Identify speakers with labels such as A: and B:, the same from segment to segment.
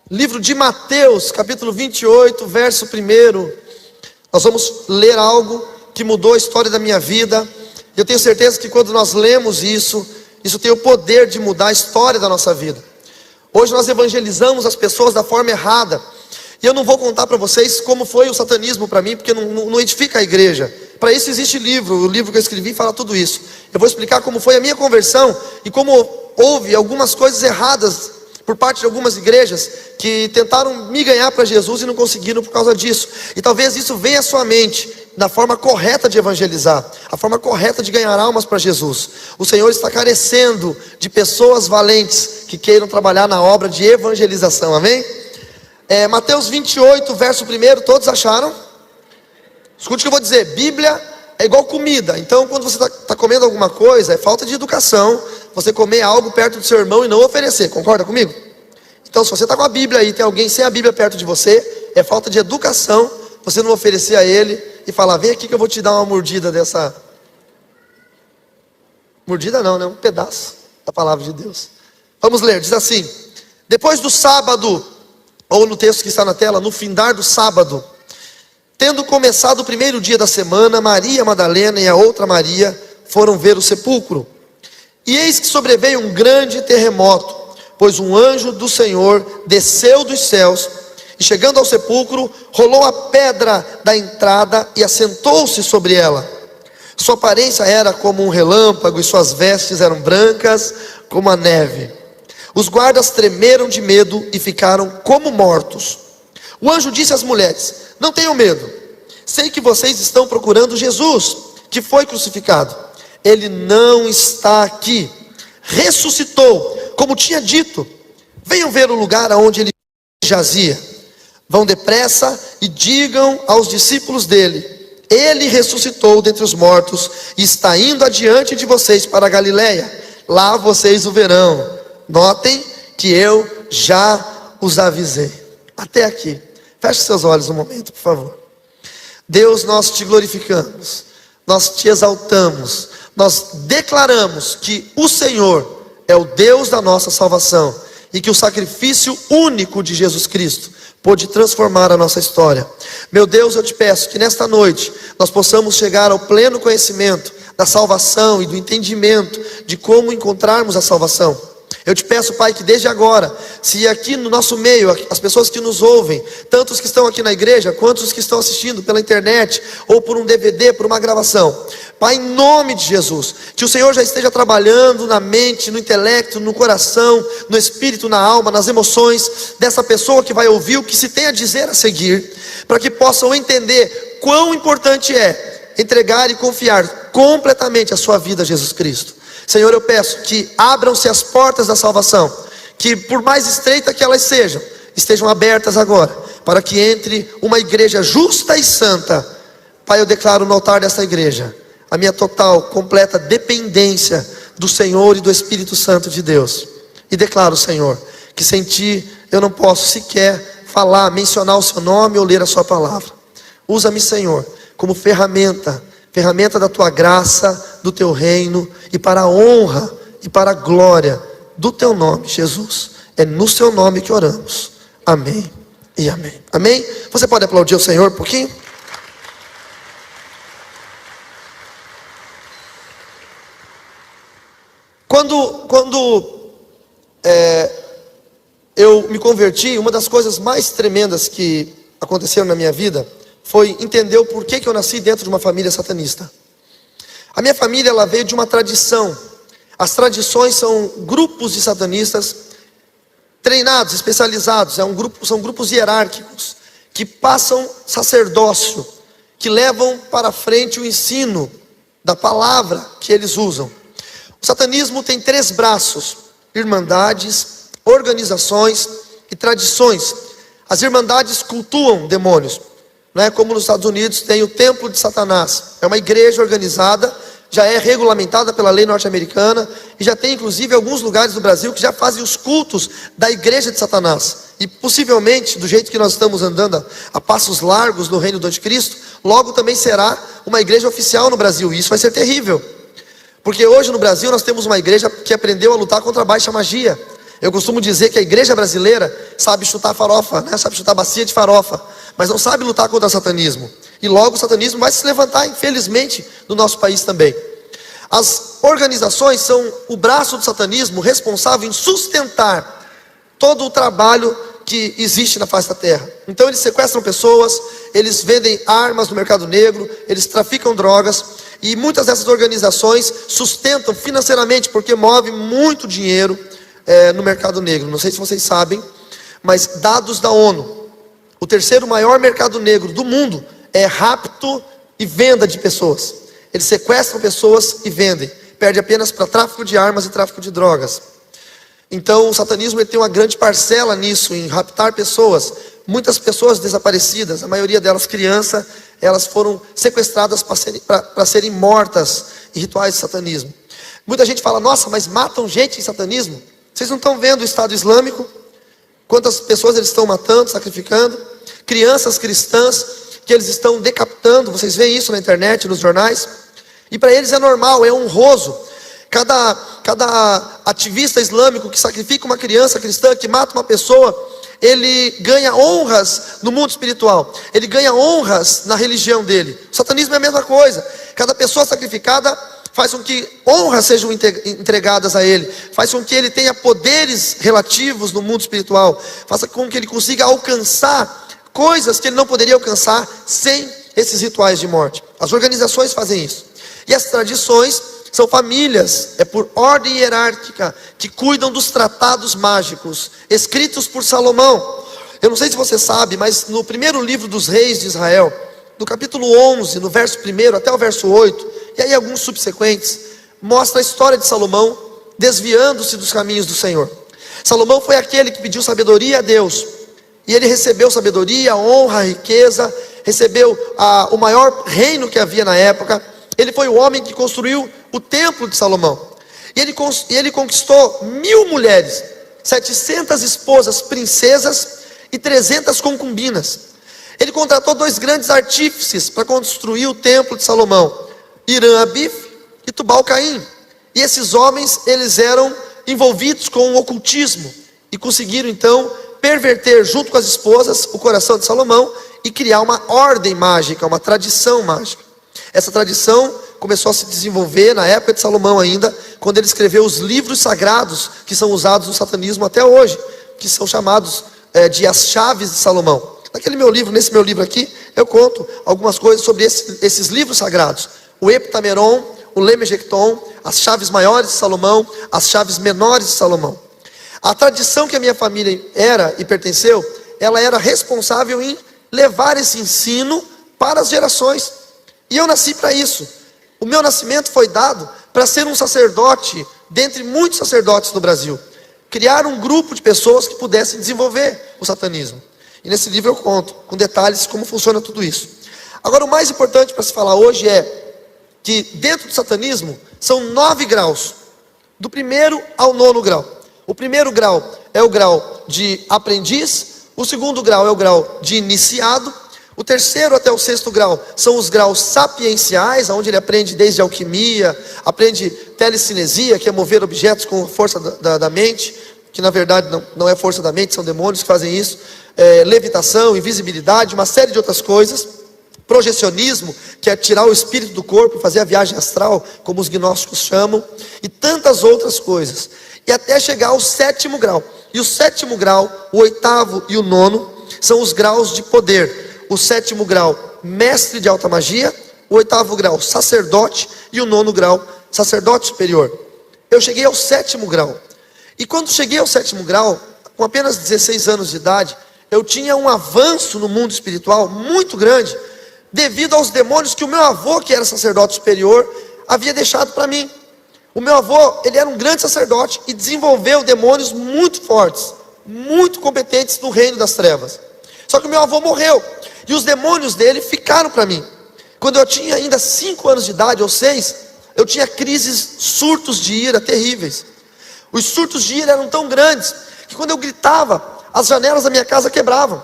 A: Livro de Mateus, capítulo 28, verso 1. Nós vamos ler algo que mudou a história da minha vida. Eu tenho certeza que quando nós lemos isso tem o poder de mudar a história da nossa vida. Hoje nós evangelizamos as pessoas da forma errada. E eu não vou contar para vocês como foi o satanismo para mim, porque não edifica a igreja. Para isso existe livro, o livro que eu escrevi fala tudo isso. Eu vou explicar como foi a minha conversão e como houve algumas coisas erradas por parte de algumas igrejas que tentaram me ganhar para Jesus e não conseguiram por causa disso. E talvez isso venha à sua mente da forma correta de evangelizar, a forma correta de ganhar almas para Jesus. O Senhor está carecendo de pessoas valentes que queiram trabalhar na obra de evangelização, amém? Mateus 28, verso 1, todos acharam? Escute o que eu vou dizer. Bíblia é igual comida. Então quando você está comendo alguma coisa, é falta de educação você comer algo perto do seu irmão e não oferecer, concorda comigo? Então se você está com a Bíblia aí, tem alguém sem a Bíblia perto de você, é falta de educação você não oferecer a ele e falar: vem aqui que eu vou te dar uma mordida dessa. Mordida não, né? Um pedaço da palavra de Deus. Vamos ler, diz assim: depois do sábado, ou no texto que está na tela, no findar do sábado, tendo começado o primeiro dia da semana, Maria Madalena e a outra Maria foram ver o sepulcro. E eis que sobreveio um grande terremoto, pois um anjo do Senhor desceu dos céus, e chegando ao sepulcro, rolou a pedra da entrada e assentou-se sobre ela. Sua aparência era como um relâmpago, e suas vestes eram brancas como a neve. Os guardas tremeram de medo e ficaram como mortos. O anjo disse às mulheres: não tenham medo, sei que vocês estão procurando Jesus, que foi crucificado. Ele não está aqui, ressuscitou, como tinha dito. Venham ver o lugar aonde ele jazia. Vão depressa e digam aos discípulos dele: ele ressuscitou dentre os mortos e está indo adiante de vocês para a Galileia. Lá vocês o verão. Notem que eu já os avisei. Até aqui. Feche seus olhos um momento, por favor. Deus, nós te glorificamos, nós te exaltamos, nós declaramos que o Senhor é o Deus da nossa salvação e que o sacrifício único de Jesus Cristo pôde transformar a nossa história. Meu Deus, eu te peço que nesta noite nós possamos chegar ao pleno conhecimento da salvação e do entendimento de como encontrarmos a salvação. Eu te peço, Pai, que desde agora, se aqui no nosso meio, as pessoas que nos ouvem, tanto os que estão aqui na igreja, quanto os que estão assistindo pela internet, ou por um DVD, por uma gravação, Pai, em nome de Jesus, que o Senhor já esteja trabalhando na mente, no intelecto, no coração, no espírito, na alma, nas emoções dessa pessoa que vai ouvir o que se tem a dizer a seguir, para que possam entender quão importante é entregar e confiar completamente a sua vida a Jesus Cristo. Senhor, eu peço que abram-se as portas da salvação, que por mais estreita que elas sejam, estejam abertas agora, para que entre uma igreja justa e santa. Pai, eu declaro no altar dessa igreja a minha total, completa dependência do Senhor e do Espírito Santo de Deus. E declaro, Senhor, que sem Ti eu não posso sequer falar, mencionar o Seu nome ou ler a Sua palavra. Usa-me, Senhor, como ferramenta da Tua graça, do Teu reino, e para a honra e para a glória do Teu nome, Jesus. É no Seu nome que oramos. Amém e amém. Amém? Você pode aplaudir o Senhor um pouquinho? Quando eu me converti, uma das coisas mais tremendas que aconteceram na minha vida foi entender o porquê que eu nasci dentro de uma família satanista. A minha família, ela veio de uma tradição. As tradições são grupos de satanistas treinados, especializados. São grupos hierárquicos que passam sacerdócio, que levam para frente o ensino da palavra que eles usam. O satanismo tem 3 braços: irmandades, organizações e tradições. As irmandades cultuam demônios. Não é como nos Estados Unidos tem o templo de Satanás. É uma igreja organizada, já é regulamentada pela lei norte-americana, e já tem inclusive alguns lugares do Brasil que já fazem os cultos da igreja de Satanás. E possivelmente, do jeito que nós estamos andando a passos largos no reino do anticristo, logo também será uma igreja oficial no Brasil. E isso vai ser terrível, porque hoje no Brasil nós temos uma igreja que aprendeu a lutar contra a baixa magia. Eu costumo dizer que a igreja brasileira sabe chutar farofa, né? Sabe chutar bacia de farofa, mas não sabe lutar contra o satanismo. E logo o satanismo vai se levantar, infelizmente, no nosso país também. As organizações são o braço do satanismo responsável em sustentar todo o trabalho que existe na face da terra. Então eles sequestram pessoas, eles vendem armas no mercado negro, eles traficam drogas, e muitas dessas organizações sustentam financeiramente, porque movem muito dinheiro no mercado negro. Não sei se vocês sabem, mas dados da ONU, o terceiro maior mercado negro do mundo é rapto e venda de pessoas. Eles sequestram pessoas e vendem. Perde apenas para tráfico de armas e tráfico de drogas. Então o satanismo ele tem uma grande parcela nisso, em raptar pessoas. Muitas pessoas desaparecidas, a maioria delas crianças, elas foram sequestradas para serem mortas em rituais de satanismo. Muita gente fala, nossa, mas matam gente em satanismo? Vocês não estão vendo o Estado Islâmico? Quantas pessoas eles estão matando, sacrificando? Crianças cristãs que eles estão decapitando. Vocês veem isso na internet, nos jornais? E para eles é normal, é honroso. Cada ativista islâmico que sacrifica uma criança cristã, que mata uma pessoa, ele ganha honras no mundo espiritual. Ele ganha honras na religião dele. O satanismo é a mesma coisa. Cada pessoa sacrificada faz com que honras sejam entregadas a ele, faz com que ele tenha poderes relativos no mundo espiritual, faça com que ele consiga alcançar coisas que ele não poderia alcançar sem esses rituais de morte. As organizações fazem isso. E as tradições são famílias, é por ordem hierárquica, que cuidam dos tratados mágicos, escritos por Salomão. Eu não sei se você sabe, mas no primeiro livro dos reis de Israel, no capítulo 11, no verso 1 até o verso 8, e aí alguns subsequentes, mostra a história de Salomão desviando-se dos caminhos do Senhor. Salomão foi aquele que pediu sabedoria a Deus, e ele recebeu sabedoria, honra, riqueza, recebeu o maior reino que havia na época. Ele foi o homem que construiu o templo de Salomão, e ele conquistou 1000 mulheres, 700 esposas, princesas e 300 concubinas. Ele contratou 2 grandes artífices para construir o templo de Salomão, Irã-Abif e Tubal-Caim. E esses homens, eles eram envolvidos com o ocultismo e conseguiram então perverter junto com as esposas o coração de Salomão e criar uma ordem mágica, uma tradição mágica. Essa tradição começou a se desenvolver na época de Salomão ainda, quando ele escreveu os livros sagrados que são usados no satanismo até hoje, que são chamados de as chaves de Salomão. Nesse meu livro aqui, eu conto algumas coisas sobre esses livros sagrados. O Heptameron, o Lemegecton, as chaves maiores de Salomão, as chaves menores de Salomão. A tradição que a minha família era e pertenceu, ela era responsável em levar esse ensino para as gerações. E eu nasci para isso. O meu nascimento foi dado para ser um sacerdote, dentre muitos sacerdotes no Brasil. Criar um grupo de pessoas que pudessem desenvolver o satanismo. E nesse livro eu conto, com detalhes, como funciona tudo isso. Agora, o mais importante para se falar hoje é que dentro do satanismo são 9 graus, do 1º ao 9º grau. O 1º grau é o grau de aprendiz, o 2º grau é o grau de iniciado, o 3º até o 6º grau são os graus sapienciais, onde ele aprende desde alquimia, aprende telecinesia, que é mover objetos com a força da mente, que na verdade não é força da mente, são demônios que fazem isso, levitação, invisibilidade, uma série de outras coisas. Projecionismo, que é tirar o espírito do corpo e fazer a viagem astral, como os gnósticos chamam, e tantas outras coisas, e até chegar ao 7º grau. E o 7º grau, o 8º e o 9º são os graus de poder. O 7º grau, mestre de alta magia, o 8º grau, sacerdote, e o 9º grau, sacerdote superior. Eu cheguei ao 7º grau, e quando cheguei ao 7º grau, com apenas 16 anos de idade, eu tinha um avanço no mundo espiritual muito grande, devido aos demônios que o meu avô, que era sacerdote superior, havia deixado para mim. O meu avô, ele era um grande sacerdote e desenvolveu demônios muito fortes, muito competentes no reino das trevas. Só que o meu avô morreu, e os demônios dele ficaram para mim. Quando eu tinha ainda 5 anos de idade, ou 6, eu tinha crises, surtos de ira terríveis. Os surtos de ira eram tão grandes, que quando eu gritava, as janelas da minha casa quebravam.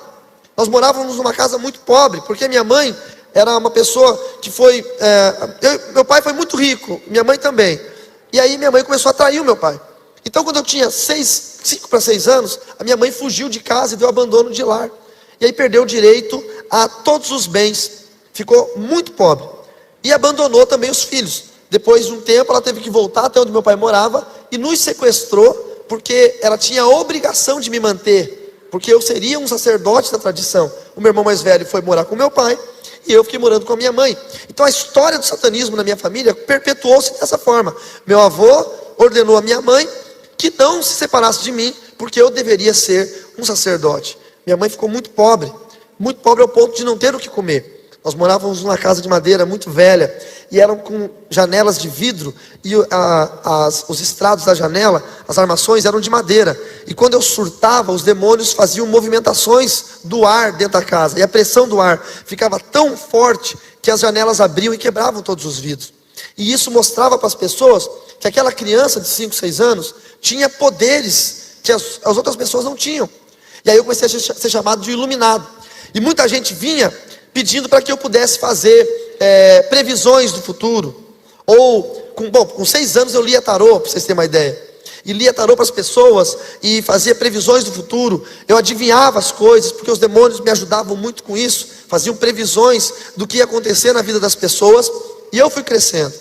A: Nós morávamos numa casa muito pobre, porque minha mãe era uma pessoa que foi... meu pai foi muito rico, minha mãe também. E aí minha mãe começou a trair o meu pai. Então quando eu tinha 5 para 6 anos, a minha mãe fugiu de casa e deu abandono de lar. E aí perdeu o direito a todos os bens, ficou muito pobre. E abandonou também os filhos. Depois de um tempo ela teve que voltar até onde meu pai morava e nos sequestrou, porque ela tinha a obrigação de me manter, porque eu seria um sacerdote da tradição. O meu irmão mais velho foi morar com meu pai e eu fiquei morando com a minha mãe. Então a história do satanismo na minha família perpetuou-se dessa forma. Meu avô ordenou a minha mãe que não se separasse de mim, porque eu deveria ser um sacerdote. Minha mãe ficou muito pobre ao ponto de não ter o que comer. Nós morávamos numa casa de madeira muito velha, e eram com janelas de vidro, e os estrados da janela, as armações eram de madeira. E quando eu surtava, os demônios faziam movimentações do ar dentro da casa, e a pressão do ar ficava tão forte que as janelas abriam e quebravam todos os vidros. E isso mostrava para as pessoas que aquela criança de 5, 6 anos tinha poderes que as outras pessoas não tinham. E aí eu comecei a ser chamado de iluminado. E muita gente vinha pedindo para que eu pudesse fazer previsões do futuro. Ou, com 6 anos eu lia tarô, para vocês terem uma ideia. E lia tarô para as pessoas e fazia previsões do futuro. Eu adivinhava as coisas, porque os demônios me ajudavam muito com isso. Faziam previsões do que ia acontecer na vida das pessoas. E eu fui crescendo.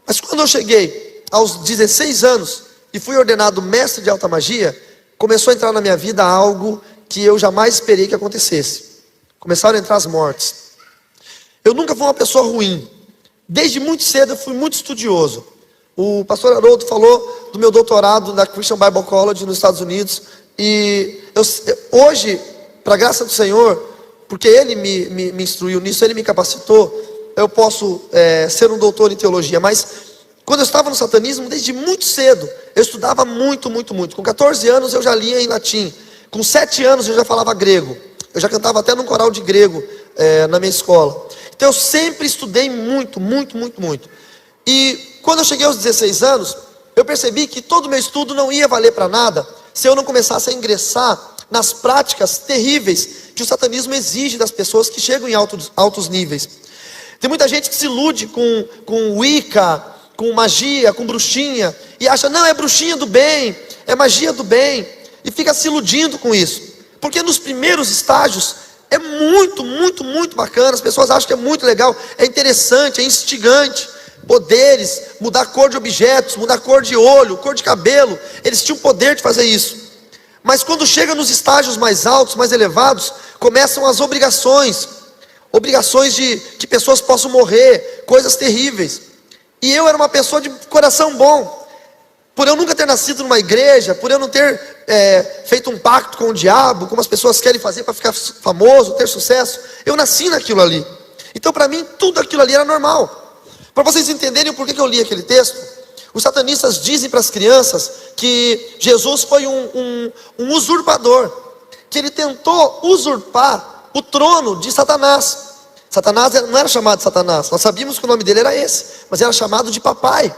A: Mas quando eu cheguei aos 16 anos e fui ordenado mestre de alta magia, começou a entrar na minha vida algo que eu jamais esperei que acontecesse. Começaram a entrar as mortes. Eu nunca fui uma pessoa ruim. Desde muito cedo eu fui muito estudioso. O pastor Haroldo falou do meu doutorado da Christian Bible College nos Estados Unidos. E hoje, para a graça do Senhor, porque Ele me instruiu nisso, Ele me capacitou, eu posso ser um doutor em teologia. Mas quando eu estava no satanismo, desde muito cedo, eu estudava muito. Com 14 anos eu já lia em latim. Com 7 anos eu já falava grego. Eu já cantava até num coral de grego na minha escola. Então eu sempre estudei muito. E quando eu cheguei aos 16 anos, eu percebi que todo o meu estudo não ia valer para nada se eu não começasse a ingressar nas práticas terríveis que o satanismo exige das pessoas que chegam em altos níveis. Tem muita gente que se ilude com Wicca, com magia, com bruxinha, e acha, não, é bruxinha do bem, é magia do bem, e fica se iludindo com isso. Porque nos primeiros estágios é muito bacana, as pessoas acham que é muito legal, é interessante, é instigante. Poderes, mudar cor de objetos, mudar cor de olho, cor de cabelo, eles tinham poder de fazer isso. Mas quando chega nos estágios mais altos, mais elevados, começam as obrigações de que pessoas possam morrer, coisas terríveis. E eu era uma pessoa de coração bom. Por eu nunca ter nascido numa igreja, por eu não ter feito um pacto com o diabo, como as pessoas querem fazer para ficar famoso, ter sucesso, eu nasci naquilo ali. Então para mim tudo aquilo ali era normal. Para vocês entenderem o porquê que eu li aquele texto, os satanistas dizem para as crianças que Jesus foi um usurpador, que ele tentou usurpar o trono de Satanás. Satanás não era chamado de Satanás, nós sabíamos que o nome dele era esse, mas era chamado de papai.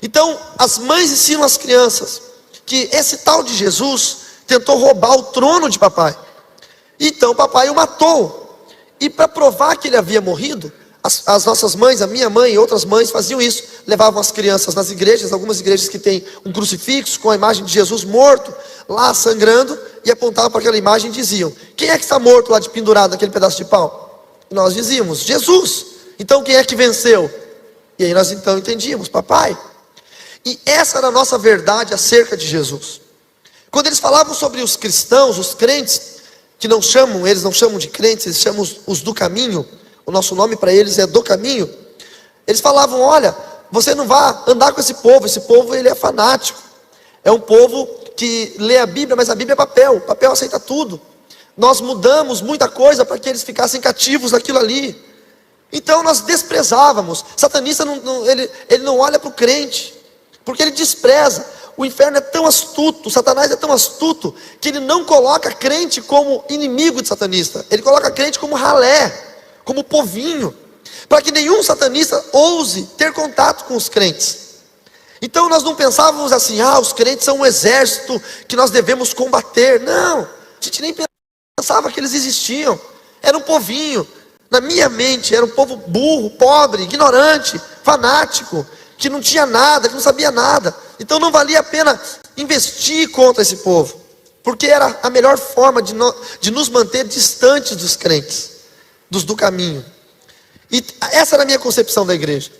A: Então as mães ensinam as crianças que esse tal de Jesus tentou roubar o trono de papai. Então papai o matou. E para provar que ele havia morrido, as nossas mães, a minha mãe e outras mães faziam isso. Levavam as crianças nas igrejas, algumas igrejas que tem um crucifixo com a imagem de Jesus morto, lá sangrando, e apontavam para aquela imagem e diziam, quem é que está morto lá de pendurado naquele pedaço de pau? E nós dizíamos, Jesus. Então quem é que venceu? E aí nós então entendíamos, papai. E essa era a nossa verdade acerca de Jesus. Quando eles falavam sobre os cristãos, os crentes, que eles não chamam de crentes, eles chamam os do caminho, o nosso nome para eles é do caminho. Eles falavam, olha, você não vai andar com esse povo ele é fanático. É um povo que lê a Bíblia, mas a Bíblia é papel, o papel aceita tudo. Nós mudamos muita coisa para que eles ficassem cativos naquilo ali. Então nós desprezávamos. Satanista ele não olha para o crente, porque ele despreza. O inferno é tão astuto, Satanás é tão astuto, que ele não coloca crente como inimigo de satanista. Ele coloca crente como ralé, como povinho, para que nenhum satanista ouse ter contato com os crentes. Então nós não pensávamos assim, os crentes são um exército que nós devemos combater. Não, a gente nem pensava que eles existiam. Era um povinho. Na minha mente era um povo burro, pobre, ignorante, fanático, que não tinha nada, que não sabia nada. Então não valia a pena investir contra esse povo, porque era a melhor forma de nos manter distantes dos crentes, dos do caminho. E essa era a minha concepção da igreja.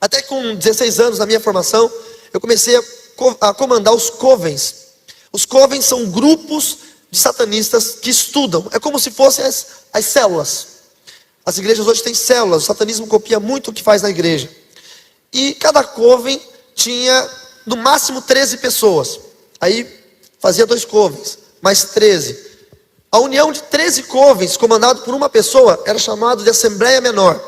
A: Até com 16 anos na minha formação, eu comecei a comandar os covens. Os covens são grupos de satanistas que estudam. É como se fossem as células. As igrejas hoje têm células. O satanismo copia muito o que faz na igreja. E cada coven tinha no máximo 13 pessoas. Aí fazia 2 covens, mais 13. A união de 13 covens, comandado por uma pessoa, era chamado de Assembleia Menor.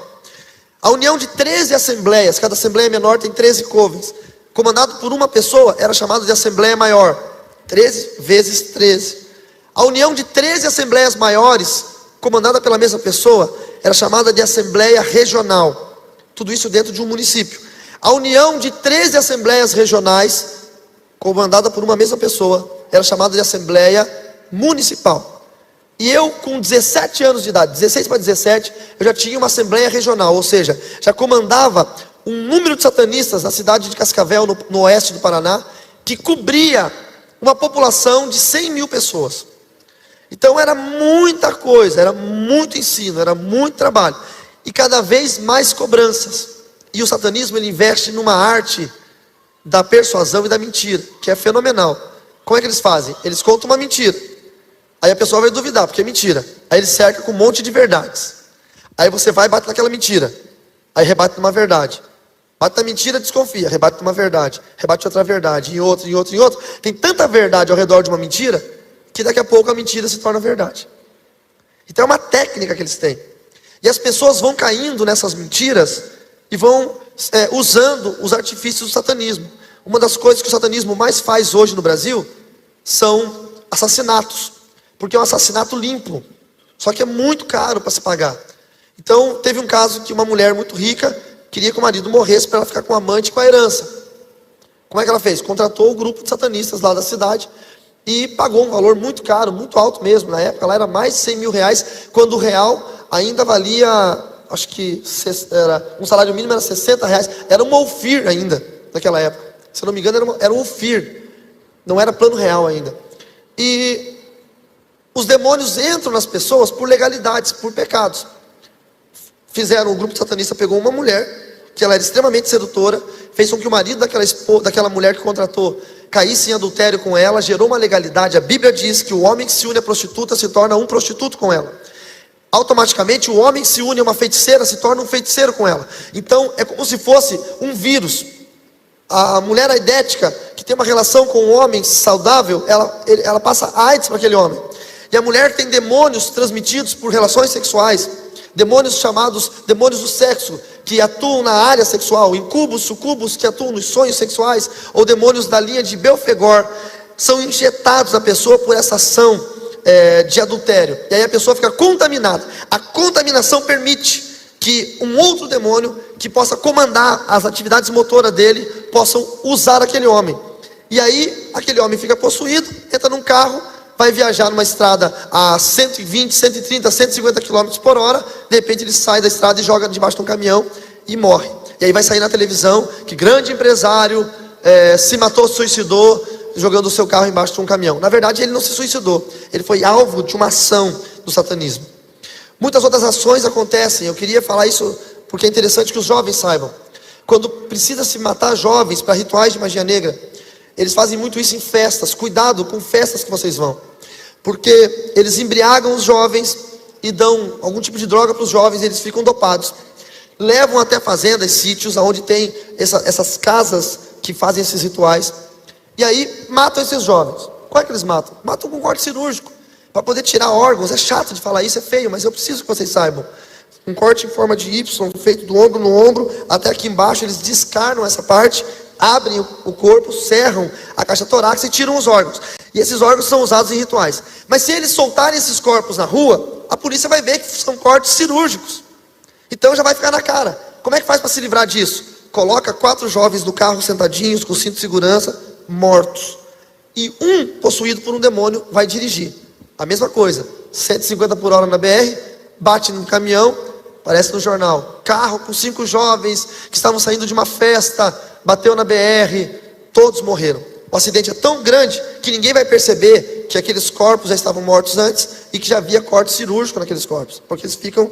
A: A união de 13 assembleias, cada assembleia menor tem 13 covens, comandado por uma pessoa, era chamado de Assembleia Maior. 13 vezes 13. A união de 13 assembleias maiores, comandada pela mesma pessoa, era chamada de Assembleia Regional. Tudo isso dentro de um município. A união de 13 assembleias regionais, comandada por uma mesma pessoa, era chamada de Assembleia Municipal. E eu, com 17 anos de idade, 16 para 17, eu já tinha uma assembleia regional, ou seja, já comandava um número de satanistas na cidade de Cascavel, no oeste do Paraná, que cobria uma população de 100 mil pessoas. Então era muita coisa, era muito ensino, era muito trabalho, e cada vez mais cobranças. E o satanismo, ele investe numa arte da persuasão e da mentira, que é fenomenal. Como é que eles fazem? Eles contam uma mentira. Aí a pessoa vai duvidar, porque é mentira. Aí ele cerca com um monte de verdades. Aí você vai e bate naquela mentira. Aí rebate numa verdade. Bate na mentira, desconfia. Rebate numa verdade. Rebate outra verdade. Em outra, em outra, em outra. Tem tanta verdade ao redor de uma mentira, que daqui a pouco a mentira se torna verdade. Então é uma técnica que eles têm. E as pessoas vão caindo nessas mentiras e vão usando os artifícios do satanismo. Uma das coisas que o satanismo mais faz hoje no Brasil são assassinatos. Porque é um assassinato limpo. Só que é muito caro para se pagar. Então teve um caso que uma mulher muito rica queria que o marido morresse para ela ficar com o amante e com a herança. Como é que ela fez? Contratou o grupo de satanistas lá da cidade e pagou um valor muito caro, muito alto mesmo. Na época lá era mais de 100 mil reais, quando o real ainda valia, acho que um salário mínimo era 60 reais. Era um Ofir ainda, naquela época. Se eu não me engano era um Ofir. Não era plano real ainda. E os demônios entram nas pessoas por legalidades, por pecados. O grupo satanista pegou uma mulher, que ela era extremamente sedutora, fez com que o marido daquela mulher que contratou caísse em adultério com ela, gerou uma legalidade. A Bíblia diz que o homem que se une à prostituta se torna um prostituto com ela. Automaticamente o homem que se une a uma feiticeira se torna um feiticeiro com ela. Então é como se fosse um vírus. A mulher aidética, que tem uma relação com um homem saudável, ela passa AIDS para aquele homem. E a mulher tem demônios transmitidos por relações sexuais, demônios chamados demônios do sexo, que atuam na área sexual, incubos, sucubos, que atuam nos sonhos sexuais, ou demônios da linha de Belfegor, são injetados na pessoa por essa ação de adultério. E aí a pessoa fica contaminada. A contaminação permite que um outro demônio, que possa comandar as atividades motoras dele, possam usar aquele homem. E aí aquele homem fica possuído, entra num carro, vai viajar numa estrada a 120, 130, 150 km por hora, de repente ele sai da estrada e joga debaixo de um caminhão e morre. E aí vai sair na televisão que grande empresário se matou, se suicidou, jogando o seu carro embaixo de um caminhão. Na verdade ele não se suicidou, ele foi alvo de uma ação do satanismo. Muitas outras ações acontecem. Eu queria falar isso porque é interessante que os jovens saibam. Quando precisa se matar jovens para rituais de magia negra, eles fazem muito isso em festas. Cuidado com festas que vocês vão, porque eles embriagam os jovens e dão algum tipo de droga para os jovens. Eles ficam dopados, levam até fazendas, sítios onde tem essas casas que fazem esses rituais, e aí matam esses jovens. Como é que eles matam? Matam com corte cirúrgico, para poder tirar órgãos. É chato de falar isso, é feio, mas eu preciso que vocês saibam. Um corte em forma de Y, feito do ombro no ombro, até aqui embaixo. Eles descarnam essa parte, abrem o corpo, cerram a caixa torácica e tiram os órgãos. E esses órgãos são usados em rituais. Mas se eles soltarem esses corpos na rua, a polícia vai ver que são cortes cirúrgicos. Então já vai ficar na cara. Como é que faz para se livrar disso? Coloca 4 jovens no carro sentadinhos, com cinto de segurança, mortos. E um possuído por um demônio vai dirigir. A mesma coisa, 150 por hora na BR, bate no caminhão, aparece no jornal. Carro com 5 jovens que estavam saindo de uma festa, bateu na BR, todos morreram. O acidente é tão grande que ninguém vai perceber que aqueles corpos já estavam mortos antes e que já havia corte cirúrgico naqueles corpos, porque eles ficam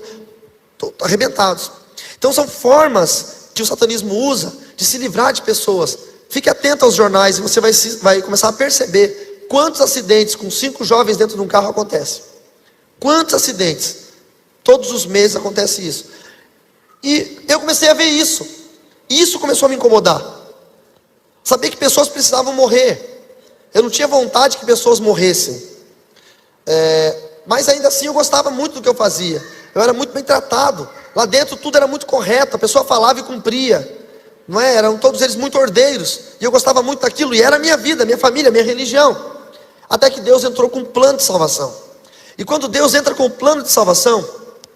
A: arrebentados. Então são formas que o satanismo usa de se livrar de pessoas. Fique atento aos jornais e você vai começar a perceber quantos acidentes com 5 jovens dentro de um carro acontecem. Quantos acidentes? Todos os meses acontece isso. E eu comecei a ver isso. E isso começou a me incomodar. Saber que pessoas precisavam morrer. Eu não tinha vontade que pessoas morressem. Mas ainda assim eu gostava muito do que eu fazia. Eu era muito bem tratado. Lá dentro tudo era muito correto. A pessoa falava e cumpria. Não é? Eram todos eles muito ordeiros. E eu gostava muito daquilo. E era a minha vida, a minha família, a minha religião. Até que Deus entrou com um plano de salvação. E quando Deus entra com o plano de salvação,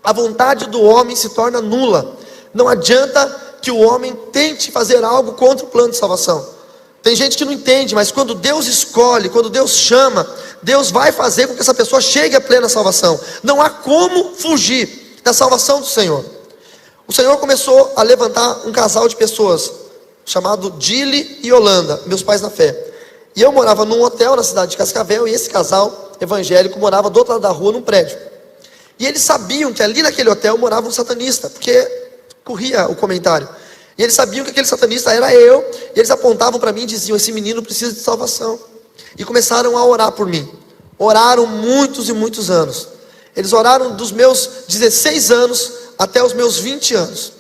A: a vontade do homem se torna nula. Não adianta que o homem tente fazer algo contra o plano de salvação. Tem gente que não entende, mas quando Deus escolhe, quando Deus chama, Deus vai fazer com que essa pessoa chegue à plena salvação. Não há como fugir da salvação do Senhor. O Senhor começou a levantar um casal de pessoas, chamado Dili e Holanda, meus pais na fé. E eu morava num hotel na cidade de Cascavel, e esse casal evangélico morava do outro lado da rua, num prédio. E eles sabiam que ali naquele hotel morava um satanista, porque corria o comentário. E eles sabiam que aquele satanista era eu, e eles apontavam para mim e diziam: esse menino precisa de salvação. E começaram a orar por mim. Oraram muitos e muitos anos. Eles oraram dos meus 16 anos até os meus 20 anos.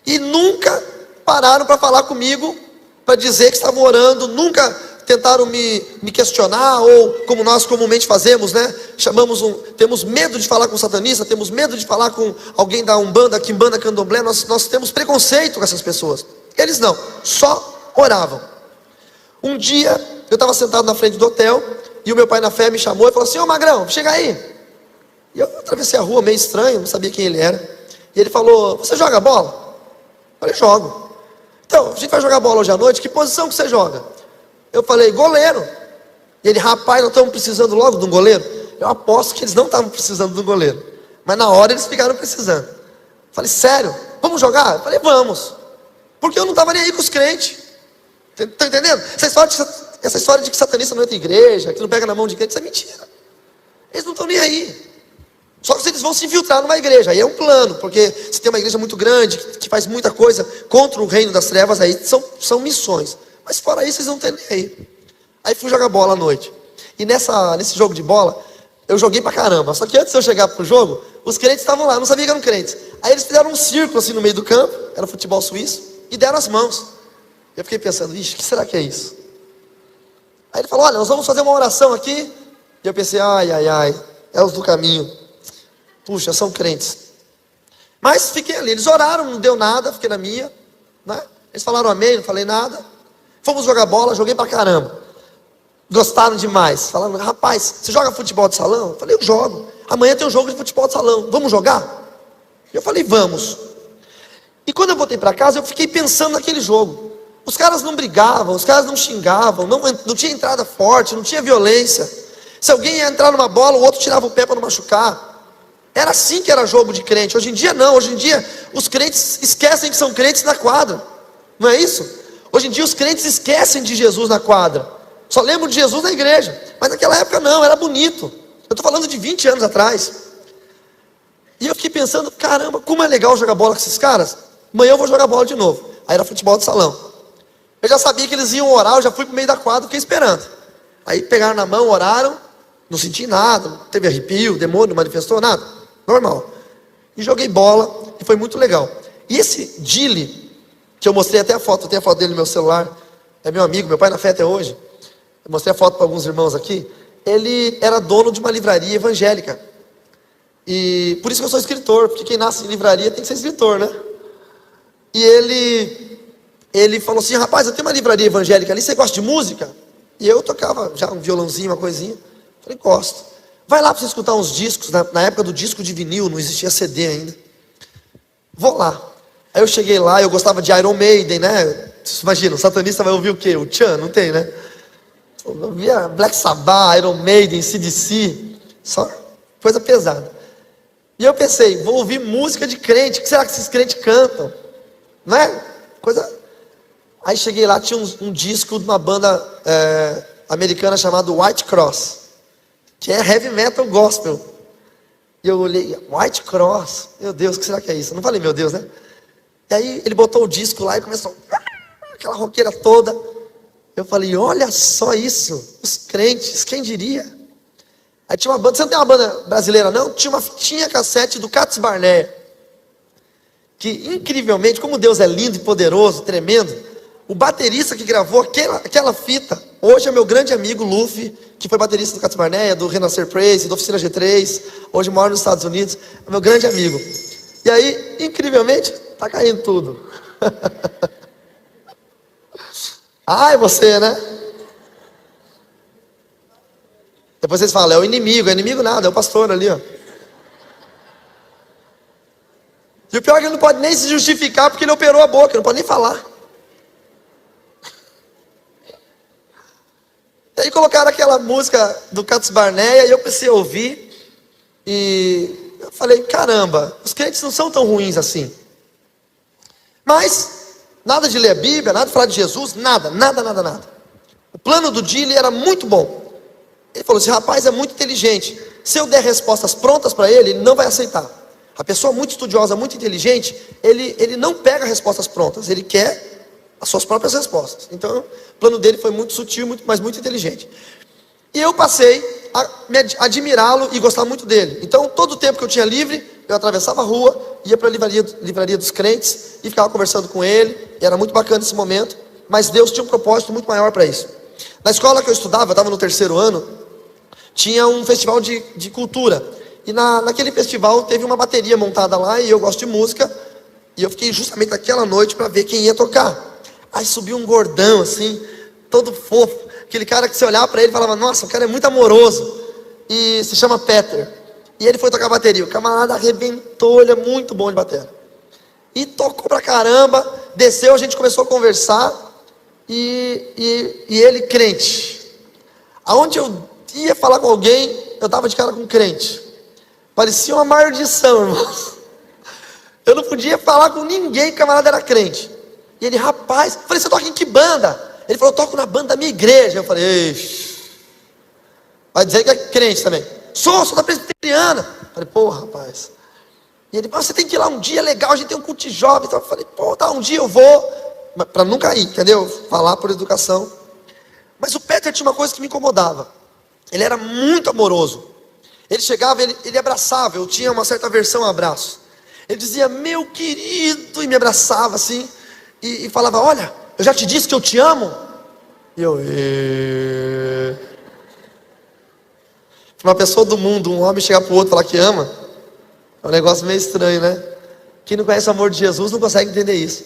A: E nunca pararam para falar comigo, para dizer que estavam orando. Nunca tentaram me questionar, ou como nós comumente fazemos, né? Temos medo de falar com satanista, temos medo de falar com alguém da Umbanda, Quimbanda, Candomblé. Nós temos preconceito com essas pessoas. Eles não, só oravam. Um dia, eu estava sentado na frente do hotel, e o meu pai na fé me chamou e falou assim: ô Magrão, chega aí. E eu atravessei a rua meio estranho, não sabia quem ele era. E ele falou: você joga bola? Eu falei: jogo. Então, a gente vai jogar bola hoje à noite, que posição que você joga? Eu falei: goleiro. E ele: rapaz, nós estamos precisando logo de um goleiro. Eu aposto que eles não estavam precisando de um goleiro, mas na hora eles ficaram precisando. Eu falei: sério? Vamos jogar? Eu falei: vamos. Porque eu não estava nem aí com os crentes. Estão entendendo? Essa história de que satanista não entra em igreja, que não pega na mão de crente, isso é mentira. Eles não estão nem aí. Só que eles vão se infiltrar numa igreja, aí é um plano, porque se tem uma igreja muito grande, que faz muita coisa contra o reino das trevas, aí são missões. Mas fora isso, eles não têm nem aí. Aí fui jogar bola à noite. E nesse jogo de bola, eu joguei pra caramba. Só que antes de eu chegar pro jogo, os crentes estavam lá, eu não sabia que eram crentes. Aí eles fizeram um círculo assim no meio do campo, era futebol suíço, e deram as mãos. Eu fiquei pensando: ixi, o que será que é isso? Aí ele falou: olha, nós vamos fazer uma oração aqui. E eu pensei: ai, é os do caminho. Puxa, são crentes. Mas fiquei ali, eles oraram, não deu nada, fiquei na minha, né? Eles falaram amém, não falei nada. Fomos jogar bola, joguei pra caramba. Gostaram demais. Falaram: rapaz, você joga futebol de salão? Eu falei: eu jogo. Amanhã tem um jogo de futebol de salão, vamos jogar? Eu falei: vamos. E quando eu voltei para casa, eu fiquei pensando naquele jogo. Os caras não brigavam, os caras não xingavam, não tinha entrada forte, não tinha violência. Se alguém ia entrar numa bola, o outro tirava o pé para não machucar. Era assim que era jogo de crente. Hoje em dia não, hoje em dia os crentes esquecem que são crentes na quadra. Não é isso? Hoje em dia os crentes esquecem de Jesus na quadra. Só lembram de Jesus na igreja. Mas naquela época não, era bonito. Eu estou falando de 20 anos atrás. E eu fiquei pensando: caramba, como é legal jogar bola com esses caras. Amanhã eu vou jogar bola de novo. Aí era futebol de salão. Eu já sabia que eles iam orar, eu já fui para o meio da quadra, fiquei esperando. Aí pegaram na mão, oraram, não senti nada, não teve arrepio, demônio manifestou, nada, normal. E joguei bola, e foi muito legal. E esse Dili, que eu mostrei até a foto, eu tenho a foto dele no meu celular, é meu amigo, meu pai na fé até hoje. Eu mostrei a foto para alguns irmãos aqui. Ele era dono de uma livraria evangélica. E por isso que eu sou escritor, porque quem nasce em livraria tem que ser escritor, né? E ele falou assim: rapaz, eu tenho uma livraria evangélica ali, você gosta de música? E eu tocava já um violãozinho, uma coisinha. Falei: gosto. Vai lá para você escutar uns discos. Na época do disco de vinil, não existia CD ainda. Vou lá. Aí eu cheguei lá, eu gostava de Iron Maiden, né? Imagina, o satanista vai ouvir o quê? O Tchan, não tem, né? Eu ouvia Black Sabbath, Iron Maiden, CDC, só coisa pesada. E eu pensei: vou ouvir música de crente. O que será que esses crentes cantam? Não é? Coisa... Aí cheguei lá, tinha um disco de uma banda americana chamada White Cross, que é heavy metal gospel. E eu olhei, White Cross, meu Deus, o que será que é isso? Eu não falei, meu Deus, né? E aí ele botou o disco lá e começou aquela roqueira toda. Eu falei, olha só isso, os crentes, quem diria? Aí tinha uma banda, você não tem uma banda brasileira não? Tinha uma fitinha cassete do Cats Barnea, que incrivelmente, como Deus é lindo e poderoso, tremendo, o baterista que gravou aquela fita, hoje é meu grande amigo Luffy, que foi baterista do Cats Barnea, do Renascer Praise, da Oficina G3, hoje mora nos Estados Unidos, é meu grande amigo. E aí, incrivelmente, tá caindo tudo. Ai, você, né? Depois vocês falam, é inimigo nada, é o pastor ali, ó. E o pior é que ele não pode nem se justificar porque ele operou a boca, não pode nem falar. E aí colocaram aquela música do Cats Barnea e eu comecei a ouvir. E eu falei, caramba, os crentes não são tão ruins assim. Mas, nada de ler a Bíblia, nada de falar de Jesus, nada. O plano do Dili era muito bom. Ele falou, esse rapaz é muito inteligente. Se eu der respostas prontas para ele, ele não vai aceitar. A pessoa muito estudiosa, muito inteligente, ele não pega respostas prontas, ele quer as suas próprias respostas. Então, o plano dele foi muito sutil, mas muito inteligente. E eu passei a admirá-lo e gostar muito dele. Então, todo o tempo que eu tinha livre, eu atravessava a rua, ia para a livraria dos crentes e ficava conversando com ele. E era muito bacana esse momento, mas Deus tinha um propósito muito maior para isso. Na escola que eu estudava, eu estava no 3º ano, tinha um festival de cultura. E naquele festival teve uma bateria montada lá, e eu gosto de música, e eu fiquei justamente naquela noite para ver quem ia tocar. Aí subiu um gordão assim, todo fofo, aquele cara que você olhava para ele e falava, nossa, o cara é muito amoroso, e se chama Peter. E ele foi tocar bateria, o camarada arrebentou, ele é muito bom de bateria. E tocou pra caramba, desceu, a gente começou a conversar, e ele crente. Aonde eu ia falar com alguém, eu estava de cara com crente. Parecia uma maldição, irmãos. Eu não podia falar com ninguém, camarada era crente. E ele, rapaz, eu falei, você toca em que banda? Ele falou, eu toco na banda da minha igreja. Eu falei, eixe, vai dizer que é crente também. Sou da presbiteriana. Eu falei, pô, rapaz. E ele, você tem que ir lá um dia, legal, a gente tem um culto de jovens. Então eu falei, pô, tá, um dia eu vou, para nunca ir, entendeu? Falar por educação. Mas o Peter tinha uma coisa que me incomodava. Ele era muito amoroso. Ele chegava, ele abraçava, eu tinha uma certa aversão a abraço. Ele dizia, meu querido, e me abraçava assim, e falava, olha, eu já te disse que eu te amo. E eu, uma pessoa do mundo, um homem chegar para o outro e falar que ama, é um negócio meio estranho, né? Quem não conhece o amor de Jesus não consegue entender isso.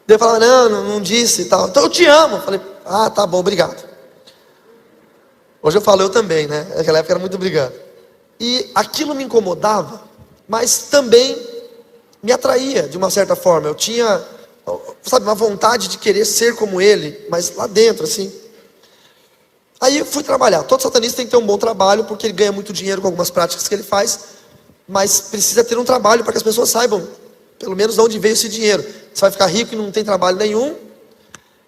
A: Daí eu falava, não disse e tal. Então eu te amo. Eu falei, ah, tá bom, obrigado. Hoje eu falo eu também, né? Naquela época era muito obrigado. E aquilo me incomodava, mas também me atraía de uma certa forma. Eu tinha, sabe, uma vontade de querer ser como ele, mas lá dentro, assim. Aí eu fui trabalhar. Todo satanista tem que ter um bom trabalho, porque ele ganha muito dinheiro com algumas práticas que ele faz, mas precisa ter um trabalho para que as pessoas saibam, pelo menos, de onde veio esse dinheiro. Você vai ficar rico e não tem trabalho nenhum.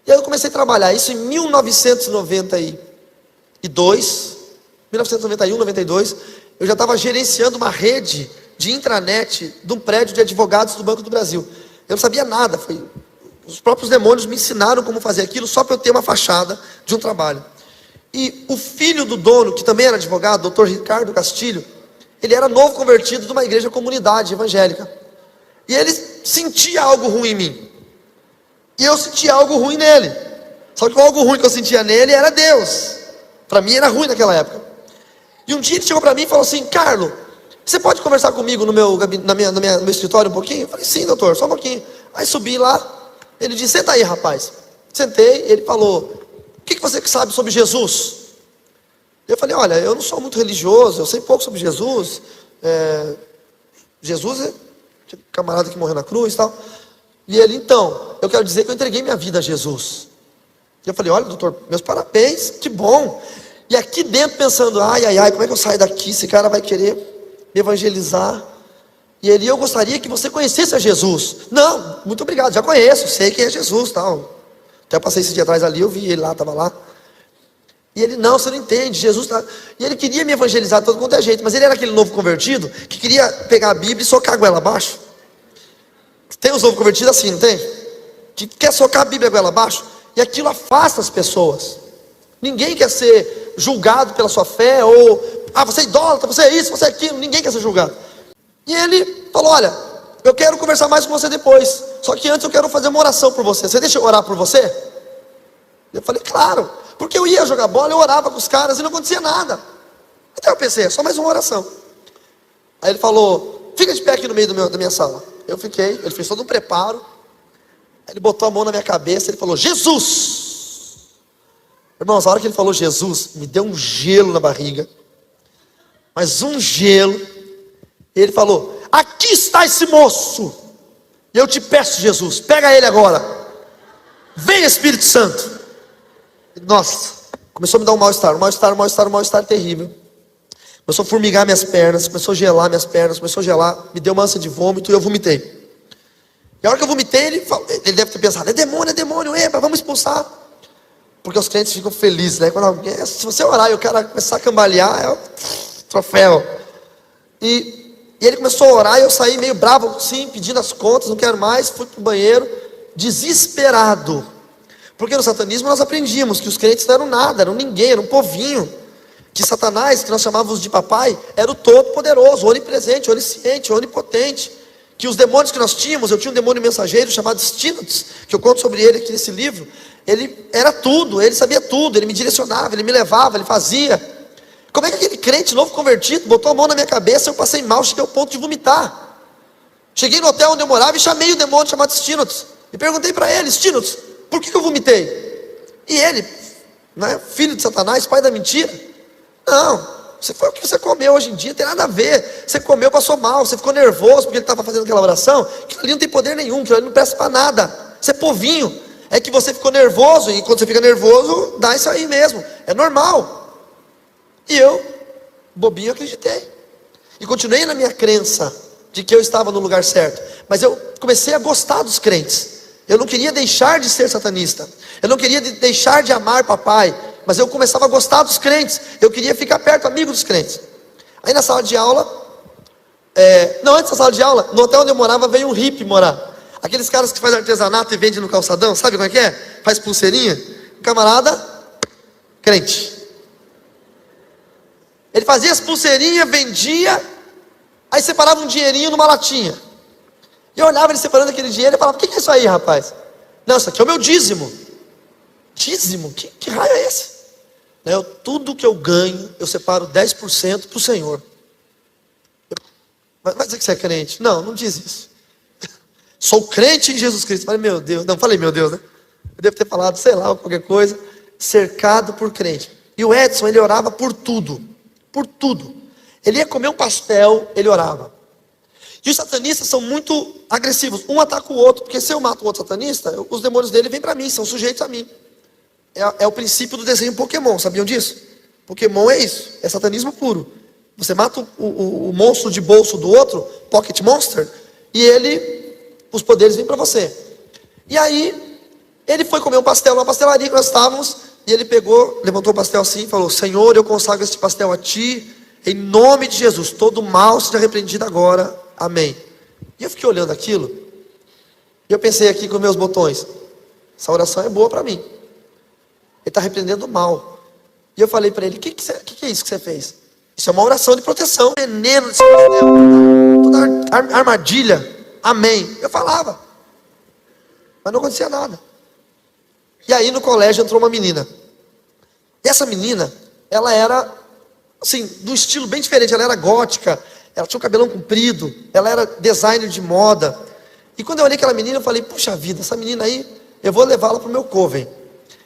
A: E aí eu comecei a trabalhar, isso em 1991, 92, eu já estava gerenciando uma rede de intranet de um prédio de advogados do Banco do Brasil. Eu não sabia nada, os próprios demônios me ensinaram como fazer aquilo só para eu ter uma fachada de um trabalho. E o filho do dono, que também era advogado, Dr. Ricardo Castilho, ele era novo convertido de uma igreja comunidade evangélica. E ele sentia algo ruim em mim. E eu sentia algo ruim nele. Só que o algo ruim que eu sentia nele era Deus. Para mim era ruim naquela época. E um dia ele chegou para mim e falou assim, Carlos, você pode conversar comigo no meu escritório um pouquinho? Eu falei, sim, doutor, só um pouquinho. Aí subi lá, ele disse, senta aí, rapaz. Sentei, ele falou, o que você sabe sobre Jesus? Eu falei, olha, eu não sou muito religioso, eu sei pouco sobre Jesus. Jesus é o camarada que morreu na cruz e tal. E ele, então, eu quero dizer que eu entreguei minha vida a Jesus. E eu falei, olha, doutor, meus parabéns, que bom. E aqui dentro pensando, ai, como é que eu saio daqui? Esse cara vai querer me evangelizar. E ele, eu gostaria que você conhecesse a Jesus. Não, muito obrigado, já conheço, sei quem é Jesus, tal. Que eu passei esse dia atrás ali, eu vi ele lá, estava lá. E ele, não, você não entende, Jesus tá... E ele queria me evangelizar de todo quanto é jeito, mas ele era aquele novo convertido que queria pegar a Bíblia e socar a goela abaixo. Tem os novos convertidos assim, não tem? Que quer socar a Bíblia a goela abaixo. E aquilo afasta as pessoas. Ninguém quer ser julgado pela sua fé, ou, você é idólatra, você é isso, você é aquilo. Ninguém quer ser julgado. E ele falou, olha, eu quero conversar mais com você depois. Só que antes eu quero fazer uma oração por você. Você deixa eu orar por você? Eu falei, claro. Porque eu ia jogar bola, eu orava com os caras e não acontecia nada. Até eu pensei, é só mais uma oração. Aí ele falou, fica de pé aqui no meio da minha sala. Eu fiquei, ele fez todo um preparo. Aí ele botou a mão na minha cabeça, ele falou, Jesus! Irmãos, a hora que ele falou Jesus, me deu um gelo na barriga. Mas um gelo. E ele falou, aqui está esse moço. E eu te peço, Jesus, pega ele agora. Vem, Espírito Santo. Nossa, começou a me dar um mal-estar terrível. Começou a formigar minhas pernas, começou a gelar minhas pernas, começou a gelar, me deu uma ânsia de vômito e eu vomitei. E a hora que eu vomitei, ele deve ter pensado, é demônio, epa, vamos expulsar. Porque os crentes ficam felizes, né? Se você orar e o cara começar a cambalear, é o troféu. E ele começou a orar e eu saí meio bravo, sim, pedindo as contas, não quero mais, fui pro banheiro, desesperado. Porque no satanismo nós aprendíamos que os crentes não eram nada, eram ninguém, eram um povinho. Que Satanás, que nós chamávamos de papai, era o todo-poderoso, onipresente, onisciente, onipotente. Que os demônios que nós tínhamos, eu tinha um demônio mensageiro chamado Stinotus, que eu conto sobre ele aqui nesse livro. Ele era tudo, ele sabia tudo, ele me direcionava, ele me levava, ele fazia. Como é que aquele crente novo convertido botou a mão na minha cabeça, eu passei mal, cheguei ao ponto de vomitar. Cheguei no hotel onde eu morava e chamei o demônio chamado Stinotus. E perguntei para ele, Stinotus, por que eu vomitei? E ele, né, filho de Satanás, pai da mentira. Não, foi o que você comeu hoje em dia, não tem nada a ver. Você comeu, passou mal, você ficou nervoso porque ele estava fazendo aquela oração. Aquilo ali não tem poder nenhum, aquilo ali não presta para nada. Você é povinho, é que você ficou nervoso. E quando você fica nervoso, dá isso aí mesmo, é normal. E eu, bobinho, acreditei. E continuei na minha crença de que eu estava no lugar certo. Mas eu comecei a gostar dos crentes. Eu não queria deixar de ser satanista. Eu não queria deixar de amar papai. Mas eu começava a gostar dos crentes. Eu queria ficar perto, amigo dos crentes. Aí na sala de aula, antes da sala de aula, no hotel onde eu morava, veio um hippie morar. Aqueles caras que fazem artesanato e vendem no calçadão, sabe como é que é? Faz pulseirinha. Um camarada, crente. Ele fazia as pulseirinhas, vendia, aí separava um dinheirinho numa latinha. E eu olhava ele separando aquele dinheiro e falava, o que é isso aí, rapaz? Não, isso aqui é o meu dízimo. Dízimo? Que raio é esse? Tudo que eu ganho, eu separo 10% para o Senhor. Vai dizer que você é crente? Não, não diz isso. Sou crente em Jesus Cristo. Falei, meu Deus. Não, falei, meu Deus, né? Eu devo ter falado, sei lá, qualquer coisa. Cercado por crente. E o Edson, ele orava por tudo. Por tudo. Ele ia comer um pastel, ele orava. E os satanistas são muito agressivos. Um ataca o outro, porque se eu mato o outro satanista, os demônios dele vêm para mim, são sujeitos a mim. É o princípio do desenho Pokémon, sabiam disso? Pokémon é isso, é satanismo puro. Você mata o monstro de bolso do outro, Pocket Monster, e os poderes vêm para você. E aí, ele foi comer um pastel numa pastelaria que nós estávamos, e ele pegou, levantou o pastel assim e falou, Senhor, eu consagro este pastel a Ti, em nome de Jesus, todo mal seja repreendido agora, amém. E eu fiquei olhando aquilo, e eu pensei aqui com meus botões, essa oração é boa para mim. Ele está repreendendo o mal. E eu falei para ele, o que é isso que você fez? Isso é uma oração de proteção. Veneno desse pastel, toda armadilha, amém. Eu falava, mas não acontecia nada. E aí no colégio entrou uma menina. E essa menina, ela era, assim, de um estilo bem diferente. Ela era gótica, ela tinha o cabelão comprido, ela era designer de moda. E quando eu olhei aquela menina, eu falei, puxa vida, essa menina aí, eu vou levá-la para o meu coven.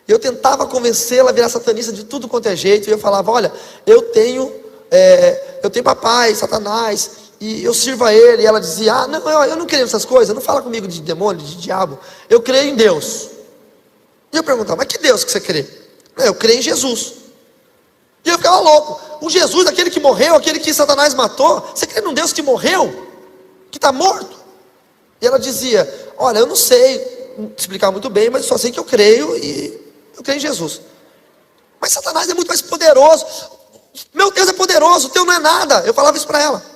A: Eu tentava convencê-la a virar satanista de tudo quanto é jeito. E eu falava, olha, eu tenho papai, Satanás, e eu sirvo a ele. E ela dizia, não, eu não creio nessas coisas, não fala comigo de demônio, de diabo. Eu creio em Deus. E eu perguntava, mas que Deus que você crê? Eu creio em Jesus. E eu ficava louco. O Jesus, aquele que morreu, aquele que Satanás matou, você crê num Deus que morreu? Que está morto? E ela dizia, olha, eu não sei, explicar muito bem, mas só sei que eu creio e eu creio em Jesus. Mas Satanás é muito mais poderoso. Meu Deus é poderoso, o teu não é nada. Eu falava isso para ela.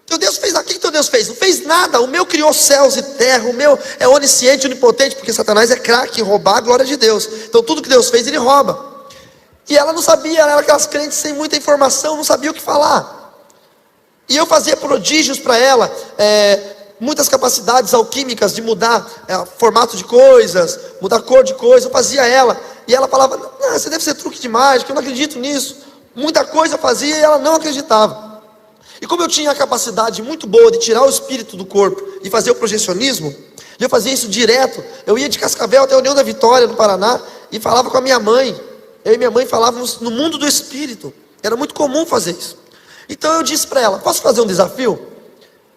A: Teu Deus fez, o que teu Deus fez? Não fez nada. O meu criou céus e terra, o meu é onisciente, onipotente, porque Satanás é craque em roubar a glória de Deus. Então tudo que Deus fez, ele rouba. E ela não sabia, ela era aquelas crentes sem muita informação, não sabia o que falar. E eu fazia prodígios para ela, muitas capacidades alquímicas de mudar formato de coisas, mudar cor de coisas, eu fazia ela. E ela falava, não, você deve ser truque de mágica, eu não acredito nisso. Muita coisa eu fazia e ela não acreditava. E como eu tinha a capacidade muito boa de tirar o espírito do corpo e fazer o projecionismo, e eu fazia isso direto, eu ia de Cascavel até a União da Vitória, no Paraná, e falava com a minha mãe. Eu e minha mãe falávamos no mundo do espírito. Era muito comum fazer isso. Então eu disse para ela, posso fazer um desafio?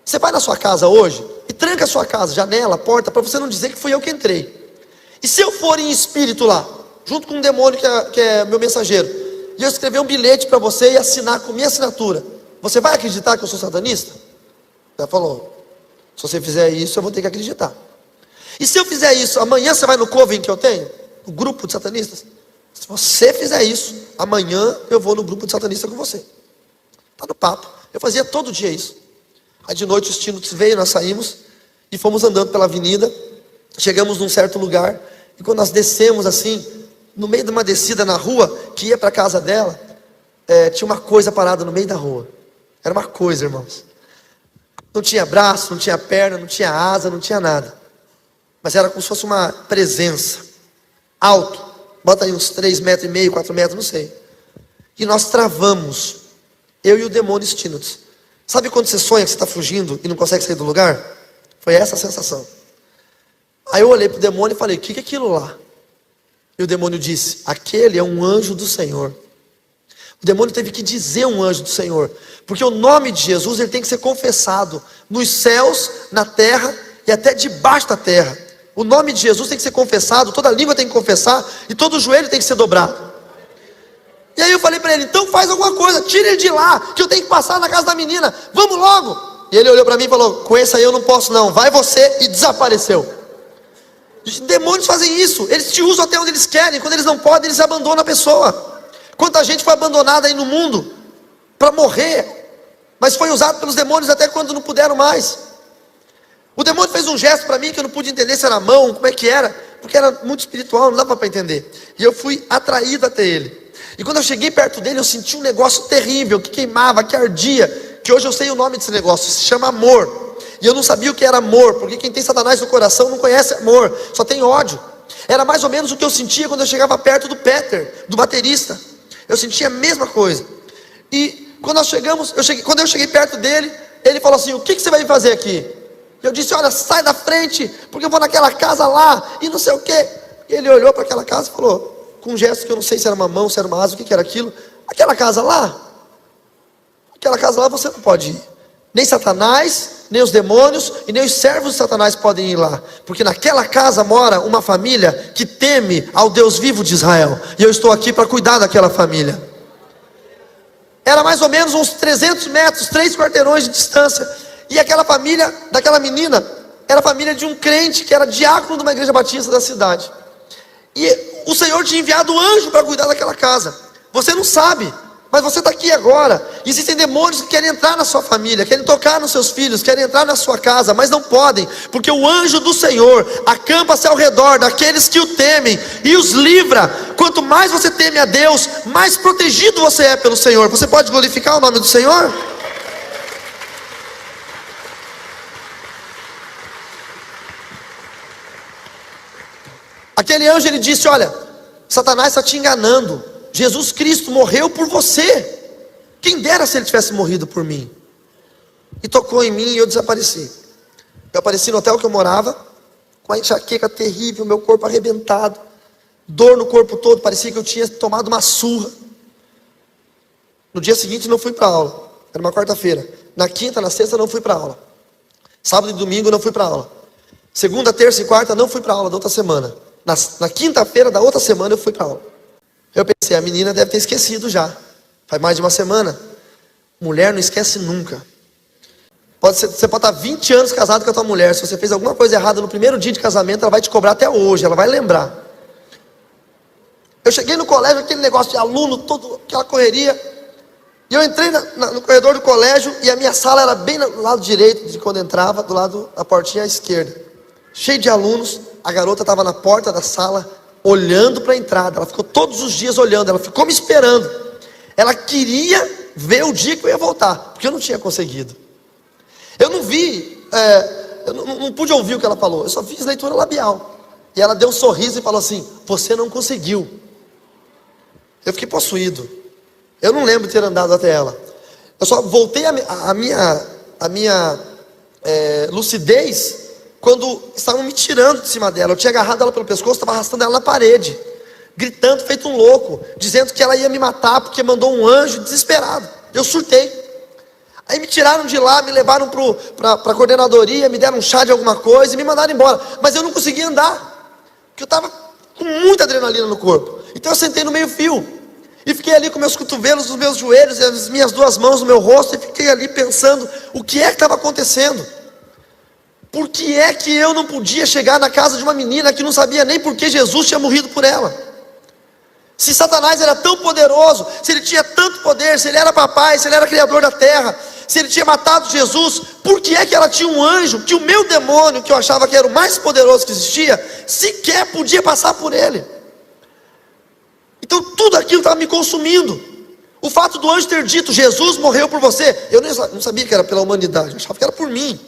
A: Você vai na sua casa hoje e tranca a sua casa, janela, porta, para você não dizer que fui eu que entrei. E se eu for em espírito lá, junto com um demônio que é meu mensageiro, e eu escrever um bilhete para você e assinar com minha assinatura, você vai acreditar que eu sou satanista? Ela falou, se você fizer isso, eu vou ter que acreditar. E se eu fizer isso, amanhã você vai no coven que eu tenho? No grupo de satanistas? Se você fizer isso, amanhã eu vou no grupo de satanistas com você. Está no papo. Eu fazia todo dia isso. Aí de noite o Stinots veio, nós saímos e fomos andando pela avenida. Chegamos num certo lugar. E quando nós descemos assim, no meio de uma descida na rua, que ia para a casa dela, tinha uma coisa parada no meio da rua. Era uma coisa, irmãos. Não tinha braço, não tinha perna, não tinha asa, não tinha nada. Mas era como se fosse uma presença. Alto. Bota aí uns 3,5 metros, 4 metros, não sei. E nós travamos. Eu e o demônio Stinots. Sabe quando você sonha que você está fugindo e não consegue sair do lugar? Foi essa a sensação. Aí eu olhei para o demônio e falei, o que é aquilo lá? E o demônio disse, aquele é um anjo do Senhor. O demônio teve que dizer um anjo do Senhor. Porque o nome de Jesus, ele tem que ser confessado nos céus, na terra e até debaixo da terra. O nome de Jesus tem que ser confessado, toda língua tem que confessar e todo joelho tem que ser dobrado. E aí eu falei para ele, então faz alguma coisa, tira ele de lá, que eu tenho que passar na casa da menina, vamos logo. E ele olhou para mim e falou, com esse aí eu não posso não, vai você, e desapareceu. Os demônios fazem isso, eles te usam até onde eles querem, quando eles não podem, eles abandonam a pessoa. Quanta gente foi abandonada aí no mundo, para morrer, mas foi usado pelos demônios até quando não puderam mais. O demônio fez um gesto para mim que eu não pude entender se era a mão, como é que era, porque era muito espiritual, não dava para entender. E eu fui atraído até ele. E quando eu cheguei perto dele, eu senti um negócio terrível, que queimava, que ardia, que hoje eu sei o nome desse negócio, se chama amor. E eu não sabia o que era amor, porque quem tem Satanás no coração não conhece amor, só tem ódio. Era mais ou menos o que eu sentia quando eu chegava perto do Peter, do baterista. Eu sentia a mesma coisa. E quando nós chegamos, quando eu cheguei perto dele, ele falou assim, o que você vai fazer aqui? Eu disse, olha, sai da frente, porque eu vou naquela casa lá, e não sei o quê. E ele olhou para aquela casa e falou, com um gesto que eu não sei se era uma mão, se era uma asa, o que era aquilo. Aquela casa lá você não pode ir. Nem Satanás, nem os demônios, e nem os servos de Satanás podem ir lá. Porque naquela casa mora uma família que teme ao Deus vivo de Israel. E eu estou aqui para cuidar daquela família. Era mais ou menos uns 300 metros, 3 quarteirões de distância. E aquela família, daquela menina, era a família de um crente que era diácono de uma igreja batista da cidade. E o Senhor tinha enviado um anjo para cuidar daquela casa. Você não sabe, mas você está aqui agora. Existem demônios que querem entrar na sua família, querem tocar nos seus filhos, querem entrar na sua casa, mas não podem, porque o anjo do Senhor acampa-se ao redor daqueles que o temem e os livra. Quanto mais você teme a Deus, mais protegido você é pelo Senhor. Você pode glorificar o nome do Senhor? Aquele anjo, ele disse, olha, Satanás está te enganando, Jesus Cristo morreu por você, quem dera se ele tivesse morrido por mim. E tocou em mim e eu desapareci. Eu apareci no hotel que eu morava, com a enxaqueca terrível, meu corpo arrebentado, dor no corpo todo, parecia que eu tinha tomado uma surra. No dia seguinte não fui para aula, era uma quarta-feira. Na quinta, na sexta não fui para aula. Sábado e domingo não fui para aula. Segunda, terça e quarta não fui para aula da outra semana. Na quinta-feira da outra semana eu fui para aula. Eu pensei, a menina deve ter esquecido já. Faz mais de uma semana. Mulher não esquece nunca. Você pode estar 20 anos casado com a tua mulher. Se você fez alguma coisa errada no primeiro dia de casamento, ela vai te cobrar até hoje, ela vai lembrar. Eu cheguei no colégio, aquele negócio de aluno, aquela correria. E eu entrei no corredor do colégio, e a minha sala era bem do lado direito de quando entrava, do lado da portinha à esquerda. Cheio de alunos, a garota estava na porta da sala, olhando para a entrada. Ela ficou todos os dias olhando, ela ficou me esperando. Ela queria ver o dia que eu ia voltar, porque eu não tinha conseguido. Eu não vi, eu não pude ouvir o que ela falou, eu só fiz leitura labial. E ela deu um sorriso e falou assim: você não conseguiu. Eu fiquei possuído. Eu não lembro de ter andado até ela. Eu só voltei a minha lucidez quando estavam me tirando de cima dela. Eu tinha agarrado ela pelo pescoço, estava arrastando ela na parede, gritando feito um louco, dizendo que ela ia me matar porque mandou um anjo, desesperado. Eu surtei. Aí me tiraram de lá, me levaram para a coordenadoria, me deram um chá de alguma coisa e me mandaram embora. Mas eu não conseguia andar, porque eu estava com muita adrenalina no corpo. Então eu sentei no meio fio e fiquei ali com meus cotovelos nos meus joelhos e as minhas duas mãos no meu rosto, e fiquei ali pensando o que é que estava acontecendo. Por que é que eu não podia chegar na casa de uma menina que não sabia nem por que Jesus tinha morrido por ela? Se Satanás era tão poderoso, se ele tinha tanto poder, se ele era papai, se ele era criador da terra, se ele tinha matado Jesus, por que é que ela tinha um anjo, que o meu demônio, que eu achava que era o mais poderoso que existia, sequer podia passar por ele? Então tudo aquilo estava me consumindo. O fato do anjo ter dito: Jesus morreu por você, eu não sabia que era pela humanidade, eu achava que era por mim.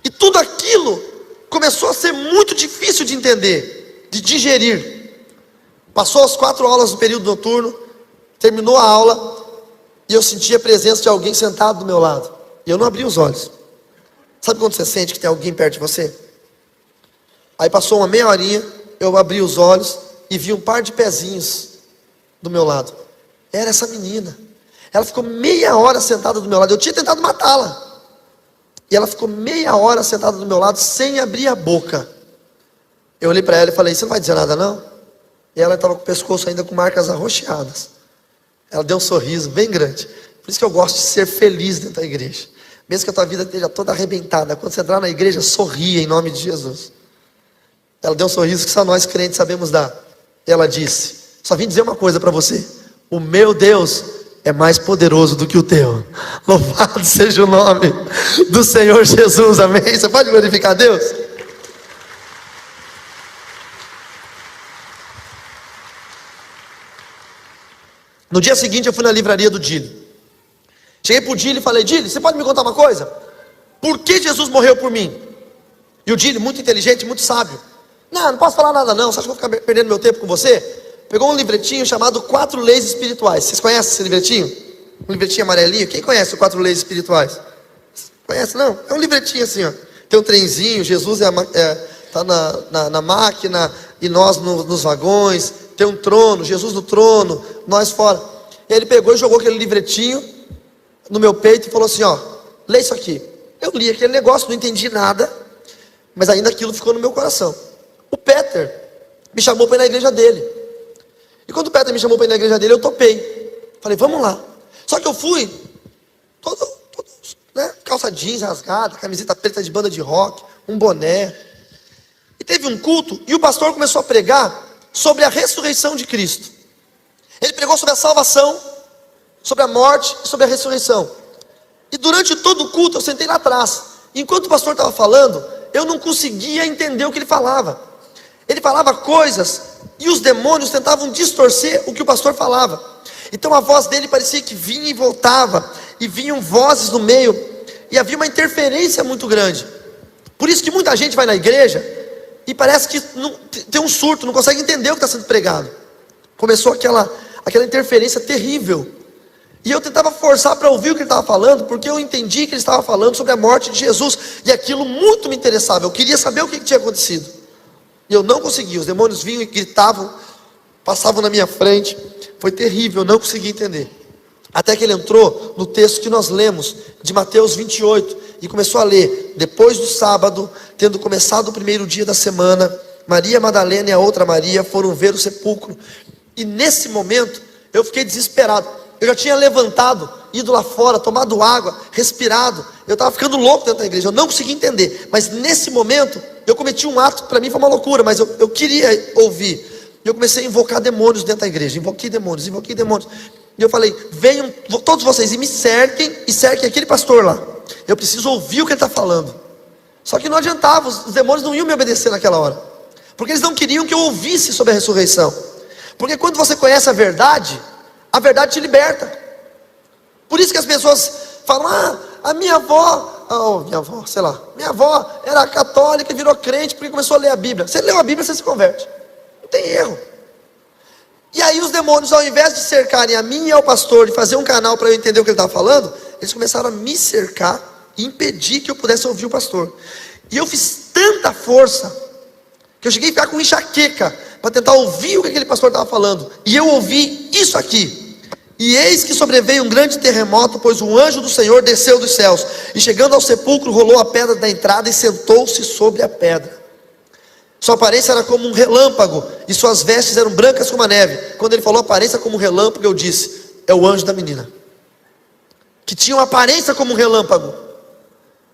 A: E tudo aquilo começou a ser muito difícil de entender, de digerir. Passou as 4 aulas do período noturno, terminou a aula, e eu senti a presença de alguém sentado do meu lado. E eu não abri os olhos. Sabe quando você sente que tem alguém perto de você? Aí passou uma meia horinha, eu abri os olhos e vi um par de pezinhos do meu lado. Era essa menina. Ela ficou meia hora sentada do meu lado. Eu tinha tentado matá-la. E ela ficou meia hora sentada do meu lado sem abrir a boca. Eu olhei para ela e falei: você não vai dizer nada não? E ela estava com o pescoço ainda com marcas arroxeadas. Ela deu um sorriso bem grande. Por isso que eu gosto de ser feliz dentro da igreja. Mesmo que a tua vida esteja toda arrebentada, quando você entrar na igreja, sorria em nome de Jesus. Ela deu um sorriso que só nós crentes sabemos dar. Ela disse: só vim dizer uma coisa para você: o meu Deus é mais poderoso do que o teu. Louvado seja o nome do Senhor Jesus, amém? Você pode glorificar a Deus? No dia seguinte eu fui na livraria do Dili. Cheguei para o Dili e falei: Dili, você pode me contar uma coisa? Por que Jesus morreu por mim? E o Dili, muito inteligente, muito sábio: não posso falar nada não, você acha que eu vou ficar perdendo meu tempo com você? Pegou um livretinho chamado 4 Leis Espirituais. Vocês conhecem esse livretinho? Um livretinho amarelinho. Quem conhece o 4 Leis Espirituais? Conhece? Não? É um livretinho assim, ó. Tem um trenzinho, Jesus está na máquina e nós nos vagões. Tem um trono, Jesus no trono, nós fora. E ele pegou e jogou aquele livretinho no meu peito e falou assim: ó, lê isso aqui. Eu li aquele negócio, não entendi nada, mas ainda aquilo ficou no meu coração. O Peter me chamou para ir na igreja dele. E quando o Peter me chamou para ir na igreja dele, eu topei. Falei: vamos lá. Só que eu fui todo né, calça jeans rasgada, camiseta preta de banda de rock, um boné. E teve um culto e o pastor começou a pregar sobre a ressurreição de Cristo. Ele pregou sobre a salvação, sobre a morte e sobre a ressurreição. E durante todo o culto eu sentei lá atrás. Enquanto o pastor estava falando, eu não conseguia entender o que ele falava. Ele falava coisas e os demônios tentavam distorcer o que o pastor falava. Então a voz dele parecia que vinha e voltava, e vinham vozes no meio, e havia uma interferência muito grande. Por isso que muita gente vai na igreja e parece que tem um surto, não consegue entender o que está sendo pregado. Começou aquela interferência terrível. E eu tentava forçar para ouvir o que ele estava falando, porque eu entendi que ele estava falando sobre a morte de Jesus, e aquilo muito me interessava. Eu queria saber o que tinha acontecido. E eu não conseguia. Os demônios vinham e gritavam, passavam na minha frente. Foi terrível, eu não conseguia entender. Até que ele entrou no texto que nós lemos, de Mateus 28, e começou a ler: depois do sábado, tendo começado o primeiro dia da semana, Maria Madalena e a outra Maria foram ver o sepulcro. E nesse momento, eu fiquei desesperado. Eu já tinha levantado, ido lá fora, tomado água, respirado. eu estava ficando louco dentro da igreja, eu não conseguia entender. Mas nesse momento, eu cometi um ato que para mim foi uma loucura, mas eu queria ouvir. E eu comecei a invocar demônios dentro da igreja, invoquei demônios. E eu falei, venham todos vocês e me cerquem, e cerquem aquele pastor lá. Eu preciso ouvir o que ele está falando. Só que não adiantava, os demônios não iam me obedecer naquela hora. Porque eles não queriam que eu ouvisse sobre a ressurreição. Porque quando você conhece a verdade te liberta. Por isso que as pessoas falam, minha avó era católica e virou crente porque começou a ler a Bíblia. Você leu a Bíblia, você se converte. Não tem erro. E aí os demônios, ao invés de cercarem a mim e ao pastor, de fazer um canal para eu entender o que ele estava falando, eles começaram a me cercar e impedir que eu pudesse ouvir o pastor. E eu fiz tanta força que eu cheguei a ficar com enxaqueca para tentar ouvir o que aquele pastor estava falando. E eu ouvi isso aqui: e eis que sobreveio um grande terremoto, pois um anjo do Senhor desceu dos céus, e chegando ao sepulcro, rolou a pedra da entrada e sentou-se sobre a pedra. Sua aparência era como um relâmpago, e suas vestes eram brancas como a neve. Quando ele falou aparência como um relâmpago, eu disse, é o anjo da menina, que tinha uma aparência como um relâmpago.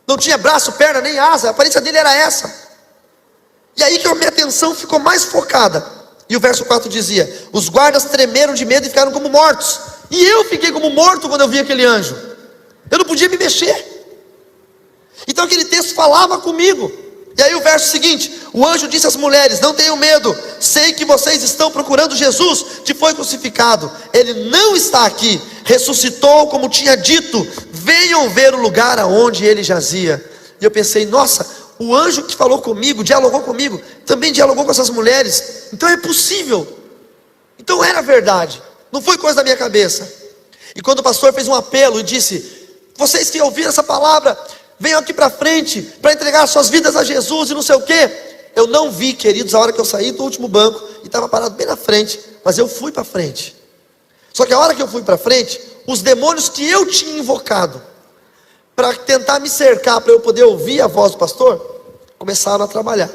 A: Não tinha braço, perna, nem asa, a aparência dele era essa. E aí que a minha atenção ficou mais focada. E o verso 4 dizia, os guardas tremeram de medo e ficaram como mortos. E eu fiquei como morto quando eu vi aquele anjo. Eu não podia me mexer. Então aquele texto falava comigo. E aí o verso seguinte, o anjo disse às mulheres, não tenham medo, sei que vocês estão procurando Jesus, que foi crucificado. Ele não está aqui, ressuscitou como tinha dito, venham ver o lugar aonde ele jazia. E eu pensei, nossa, o anjo que falou comigo, dialogou comigo, também dialogou com essas mulheres. Então é possível. Então era verdade, não foi coisa da minha cabeça. E quando o pastor fez um apelo e disse, vocês que ouviram essa palavra, venham aqui para frente, para entregar suas vidas a Jesus e não sei o que. Eu não vi, queridos, a hora que eu saí do último banco, e estava parado bem na frente, mas eu fui para frente. Só que a hora que eu fui para frente, os demônios que eu tinha invocado, para tentar me cercar, para eu poder ouvir a voz do pastor, começaram a trabalhar.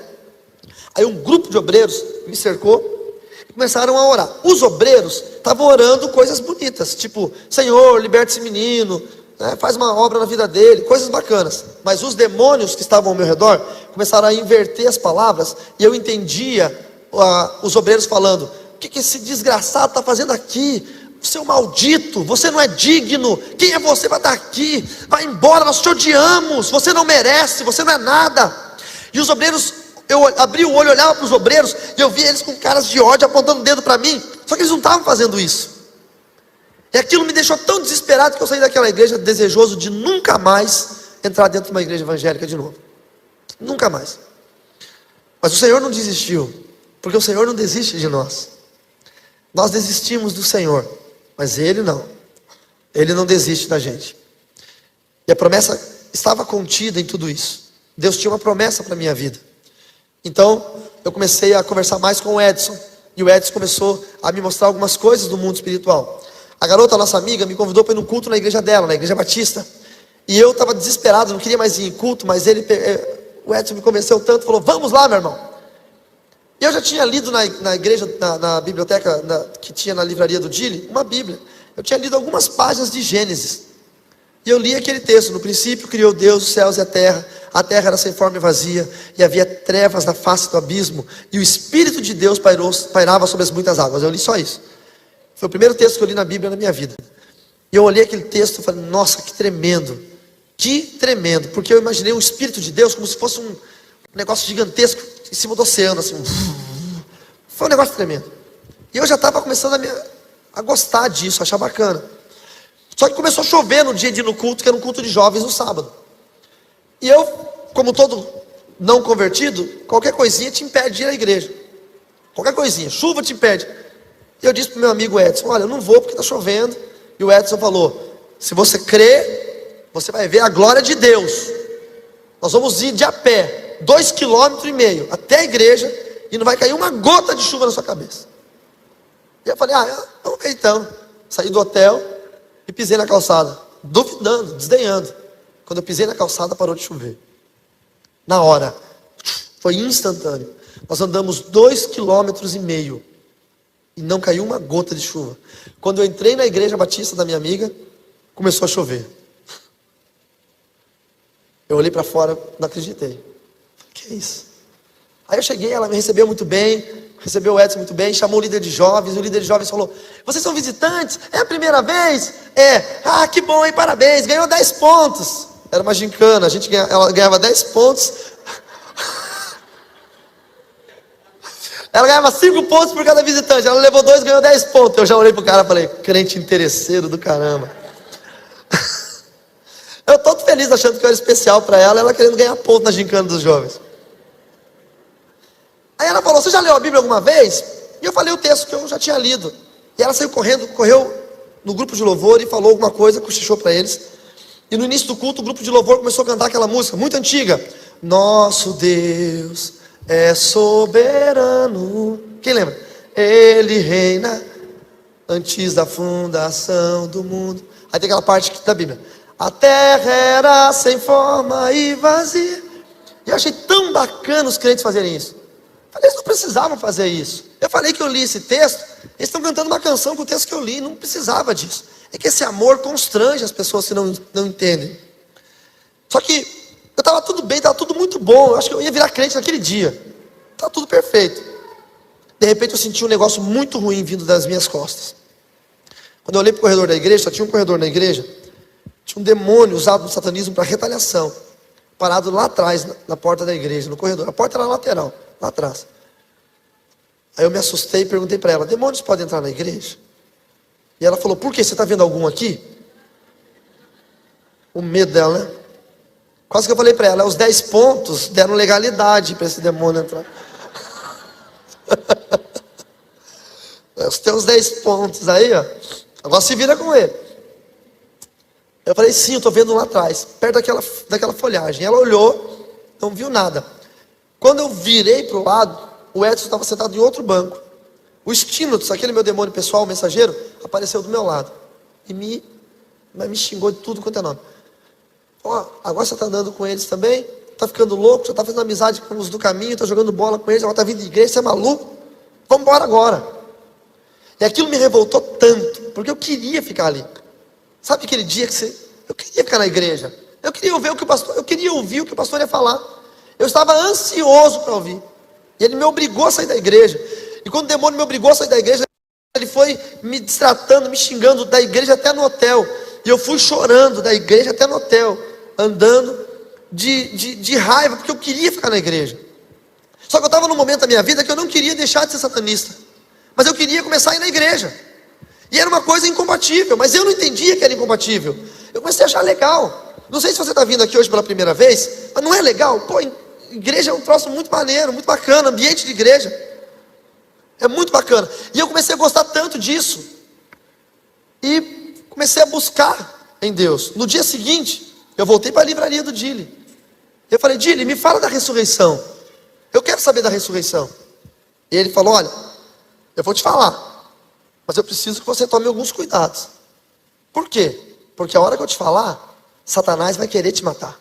A: Aí um grupo de obreiros me cercou e começaram a orar. Os obreiros estavam orando coisas bonitas, tipo, Senhor, liberte esse menino, né, faz uma obra na vida dele, coisas bacanas. Mas os demônios que estavam ao meu redor começaram a inverter as palavras, e eu entendia os obreiros falando, o que esse desgraçado está fazendo aqui? Seu maldito, você não é digno, quem é você para estar aqui? Vai embora, nós te odiamos, você não merece, você não é nada. E os obreiros, eu abri o olho, olhava para os obreiros, e eu via eles com caras de ódio, apontando o dedo para mim, só que eles não estavam fazendo isso. E aquilo me deixou tão desesperado, que eu saí daquela igreja desejoso de nunca mais entrar dentro de uma igreja evangélica de novo. Nunca mais. Mas o Senhor não desistiu, porque o Senhor não desiste de nós. Nós desistimos do Senhor, mas Ele não. Ele não desiste da gente. E a promessa estava contida em tudo isso. Deus tinha uma promessa para a minha vida. Então eu comecei a conversar mais com o Edson, e o Edson começou a me mostrar algumas coisas do mundo espiritual. A garota, nossa amiga, me convidou para ir no culto na igreja dela, na igreja batista. E eu estava desesperado, não queria mais ir em culto, mas o Edson me convenceu tanto, falou, vamos lá, meu irmão. E eu já tinha lido na igreja, na biblioteca que tinha na livraria do Dili, uma Bíblia. Eu tinha lido algumas páginas de Gênesis. E eu li aquele texto, no princípio criou Deus os céus e a terra era sem forma e vazia, e havia trevas na face do abismo, e o Espírito de Deus pairava sobre as muitas águas. Eu li só isso. Foi o primeiro texto que eu li na Bíblia na minha vida. E eu olhei aquele texto e falei, nossa, que tremendo, porque eu imaginei o Espírito de Deus como se fosse um negócio gigantesco em cima do oceano, assim. Foi um negócio tremendo. E eu já estava começando a gostar disso, a achar bacana. Só que começou a chover no dia de ir no culto, que era um culto de jovens no sábado. E eu, como todo não convertido, qualquer coisinha te impede de ir à igreja. Qualquer coisinha, chuva te impede. E eu disse para o meu amigo Edson, olha, eu não vou porque está chovendo. E o Edson falou, se você crer, você vai ver a glória de Deus. Nós vamos ir de a pé, 2,5 km até a igreja, e não vai cair uma gota de chuva na sua cabeça. E eu falei, vamos ver então. Saí do hotel e pisei na calçada, duvidando, desdenhando. Quando eu pisei na calçada, parou de chover. Na hora, foi instantâneo. Nós andamos 2,5 km e não caiu uma gota de chuva. Quando eu entrei na igreja batista da minha amiga, começou a chover. Eu olhei para fora, não acreditei. Que é isso? Aí eu cheguei, ela me recebeu muito bem, recebeu o Edson muito bem, chamou o líder de jovens, o líder de jovens falou: vocês são visitantes? É a primeira vez? É. Ah, que bom, hein, parabéns, ganhou 10 pontos. Era uma gincana, ela ganhava 10 pontos. Ela ganhava 5 pontos por cada visitante, ela levou 2, ganhou 10 pontos. Eu já olhei pro cara e falei: crente interesseiro do caramba. Eu todo feliz achando que eu era especial para ela querendo ganhar ponto na gincana dos jovens. Aí ela falou: você já leu a Bíblia alguma vez? E eu falei o texto que eu já tinha lido. E ela saiu correndo, correu no grupo de louvor e falou alguma coisa, cochichou para eles. E no início do culto, o grupo de louvor começou a cantar aquela música muito antiga: nosso Deus é soberano. Quem lembra? Ele reina antes da fundação do mundo. Aí tem aquela parte da Bíblia: a terra era sem forma e vazia. E eu achei tão bacana os crentes fazerem isso. Eles não precisavam fazer isso. Eu falei que eu li esse texto, eles estão cantando uma canção com o texto que eu li, não precisava disso. É que esse amor constrange as pessoas que não entendem. Só que eu estava tudo bem, estava tudo muito bom. Eu acho que eu ia virar crente naquele dia. Estava tudo perfeito. De repente eu senti um negócio muito ruim vindo das minhas costas. Quando eu olhei para o corredor da igreja, só tinha um corredor na igreja. Tinha um demônio usado no satanismo para retaliação, parado lá atrás, na porta da igreja, no corredor. A porta era lateral, lá atrás. Aí eu me assustei e perguntei para ela: demônios podem entrar na igreja? E ela falou: por quê? Você está vendo algum aqui? O medo dela, né? Quase que eu falei para ela: os 10 pontos deram legalidade para esse demônio entrar. Os teus 10 pontos aí, ó, agora se vira com ele. Eu falei: sim, eu estou vendo lá atrás, perto daquela folhagem. Ela olhou, não viu nada. Quando eu virei para o lado, o Edson estava sentado em outro banco. O Stinotus, aquele meu demônio pessoal, o mensageiro, apareceu do meu lado. E me xingou de tudo quanto é nome. Ó, agora você está andando com eles também? Está ficando louco? Já está fazendo amizade com os do caminho? Está jogando bola com eles? Agora está vindo de igreja? Você é maluco? Vamos embora agora. E aquilo me revoltou tanto, porque eu queria ficar ali. Sabe aquele dia que eu queria ficar na igreja? Eu queria ouvir o que o pastor ia falar. Eu estava ansioso para ouvir. E ele me obrigou a sair da igreja. E quando o demônio me obrigou a sair da igreja, ele foi me destratando, me xingando da igreja até no hotel. E eu fui chorando da igreja até no hotel, andando de raiva, porque eu queria ficar na igreja. Só que eu estava num momento da minha vida que eu não queria deixar de ser satanista, mas eu queria começar a ir na igreja. E era uma coisa incompatível, mas eu não entendia que era incompatível. Eu comecei a achar legal. Não sei se você está vindo aqui hoje pela primeira vez, mas não é legal? Pô, igreja é um troço muito maneiro, muito bacana, ambiente de igreja. É muito bacana. E eu comecei a gostar tanto disso. E comecei a buscar em Deus. No dia seguinte, eu voltei para a livraria do Dili. Eu falei: Dili, me fala da ressurreição. Eu quero saber da ressurreição. E ele falou: olha, eu vou te falar, mas eu preciso que você tome alguns cuidados. Por quê? Porque a hora que eu te falar, Satanás vai querer te matar.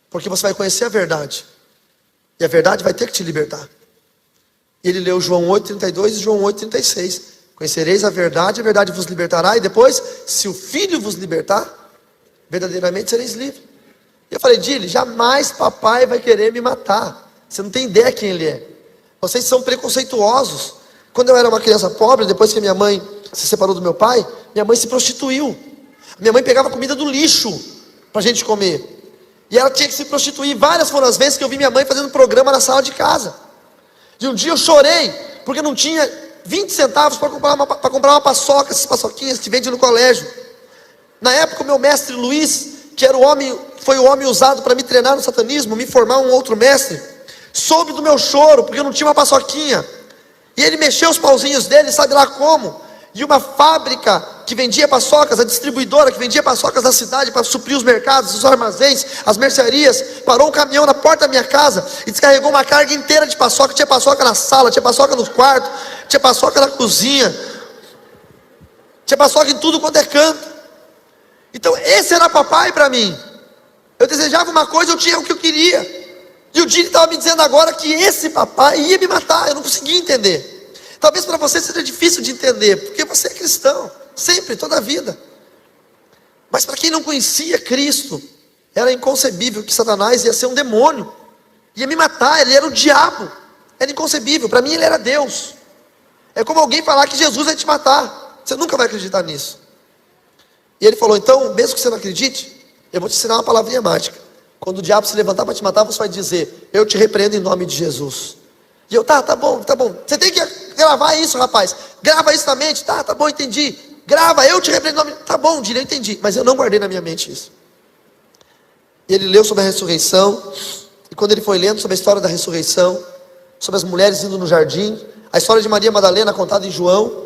A: Porque você vai conhecer a verdade. E a verdade vai ter que te libertar. E ele leu João 8,32 e João 8,36. Conhecereis a verdade vos libertará. E depois, se o Filho vos libertar, verdadeiramente sereis livres. E eu falei: Dili, jamais papai vai querer me matar. Você não tem ideia quem ele é. Vocês são preconceituosos. Quando eu era uma criança pobre, depois que minha mãe se separou do meu pai, minha mãe se prostituiu. Minha mãe pegava comida do lixo para a gente comer. E ela tinha que se prostituir. Várias foram as vezes que eu vi minha mãe fazendo programa na sala de casa. E um dia eu chorei, porque não tinha 20 centavos para comprar uma paçoca, essas paçoquinhas que vende no colégio. Na época o meu mestre Luiz, que foi o homem usado para me treinar no satanismo, me formar um outro mestre, soube do meu choro, porque eu não tinha uma paçoquinha. E ele mexeu os pauzinhos dele, sabe lá como. E uma fábrica que vendia paçocas, a distribuidora que vendia paçocas da cidade para suprir os mercados, os armazéns, as mercearias, parou um caminhão na porta da minha casa e descarregou uma carga inteira de paçoca. Tinha paçoca na sala, tinha paçoca no quarto, tinha paçoca na cozinha, tinha paçoca em tudo quanto é canto. Então esse era papai para mim. Eu desejava uma coisa, eu tinha o que eu queria. E o Dili estava me dizendo agora que esse papai ia me matar. Eu não conseguia entender. Talvez para você seja difícil de entender, porque você é cristão, sempre, toda a vida. Mas para quem não conhecia Cristo, Era inconcebível que Satanás ia ser um demônio, ia me matar, ele era o diabo. Era inconcebível, para mim ele era Deus. É como alguém falar que Jesus vai te matar. Você nunca vai acreditar nisso. E ele falou, então, mesmo que você não acredite, eu vou te ensinar uma palavrinha mágica. Quando o diabo se levantar para te matar, você vai dizer, eu te repreendo em nome de Jesus. E eu, tá bom. Você tem que gravar isso, rapaz. Grava isso na mente. Tá bom, entendi. Grava, eu te repreendo em nome. Tá bom, Dile, eu entendi. Mas eu não guardei na minha mente isso. E ele leu sobre a ressurreição. E quando ele foi lendo sobre a história da ressurreição, sobre as mulheres indo no jardim, a história de Maria Madalena contada em João,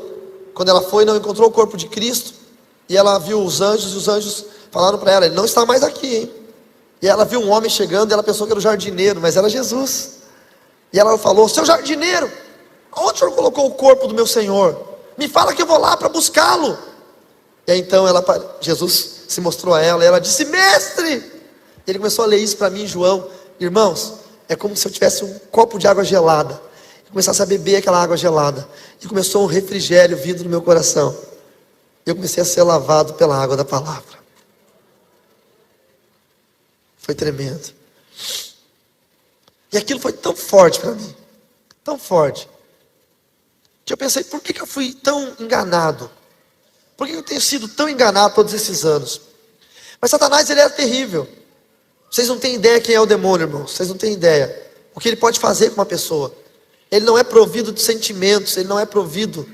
A: quando ela foi e não encontrou o corpo de Cristo, e ela viu os anjos, e os anjos falaram para ela, ele não está mais aqui, hein? E ela viu um homem chegando, e ela pensou que era o jardineiro, mas era Jesus. E ela falou, seu jardineiro, onde o senhor colocou o corpo do meu Senhor? Me fala que eu vou lá para buscá-lo. E aí então Jesus se mostrou a ela, e ela disse, mestre! E ele começou a ler isso para mim, João. Irmãos, é como se eu tivesse um copo de água gelada, e começasse a beber aquela água gelada, e começou um refrigério vindo no meu coração. Eu comecei a ser lavado pela água da palavra. Foi tremendo. E aquilo foi tão forte para mim, tão forte, que eu pensei, por que eu fui tão enganado? Por que eu tenho sido tão enganado todos esses anos? Mas Satanás, ele era terrível. Vocês não têm ideia quem é o demônio, irmãos. Vocês não têm ideia o que ele pode fazer com uma pessoa. Ele não é provido de sentimentos, ele não é provido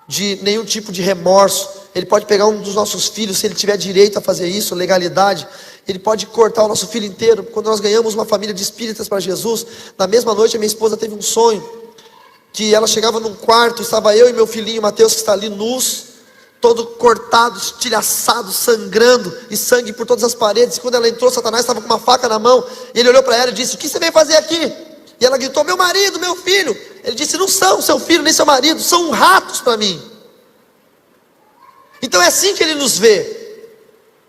A: de nenhum tipo de remorso. Ele pode pegar um dos nossos filhos, se ele tiver direito a fazer isso, legalidade, ele pode cortar o nosso filho inteiro. Quando nós ganhamos uma família de espíritas para Jesus, na mesma noite a minha esposa teve um sonho, que ela chegava num quarto, estava eu e meu filhinho Mateus, que está ali nus, todo cortado, estilhaçado, sangrando, e sangue por todas as paredes. E quando ela entrou, Satanás estava com uma faca na mão, e ele olhou para ela e disse, o que você veio fazer aqui? E ela gritou, meu marido, meu filho. Ele disse, não são seu filho nem seu marido, são ratos para mim. Então é assim que ele nos vê,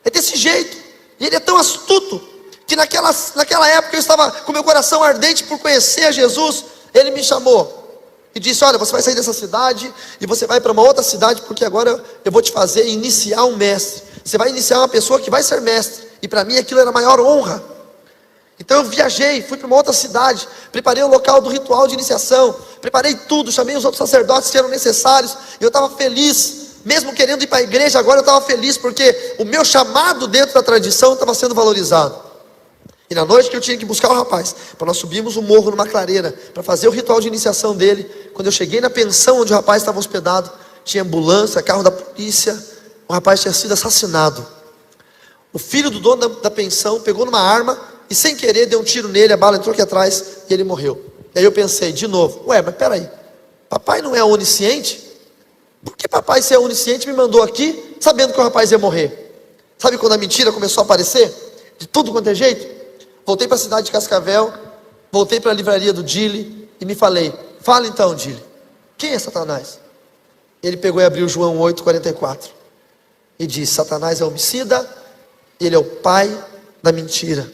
A: é desse jeito. E ele é tão astuto, que naquela época eu estava com meu coração ardente por conhecer a Jesus. Ele me chamou e disse, olha, você vai sair dessa cidade e você vai para uma outra cidade, porque agora eu vou te fazer iniciar um mestre. Você vai iniciar uma pessoa que vai ser mestre. E para mim aquilo era a maior honra. Então eu viajei, fui para uma outra cidade, preparei o local do ritual de iniciação, preparei tudo, chamei os outros sacerdotes que eram necessários, e eu estava feliz, mesmo querendo ir para a igreja, agora eu estava feliz, porque o meu chamado dentro da tradição estava sendo valorizado. E na noite que eu tinha que buscar o rapaz, para nós subirmos o morro numa clareira, para fazer o ritual de iniciação dele, quando eu cheguei na pensão onde o rapaz estava hospedado, tinha ambulância, carro da polícia, o rapaz tinha sido assassinado. O filho do dono da pensão pegou numa arma, e sem querer deu um tiro nele, a bala entrou aqui atrás, e ele morreu. E aí eu pensei, de novo, ué, mas peraí, papai não é onisciente? Por que papai, se é onisciente, me mandou aqui, sabendo que o rapaz ia morrer? Sabe quando a mentira começou a aparecer? De tudo quanto é jeito? Voltei para a cidade de Cascavel, voltei para a livraria do Dile, e me falei, fala então, Dile, quem é Satanás? Ele pegou e abriu João 8,44, e disse, Satanás é homicida, ele é o pai da mentira.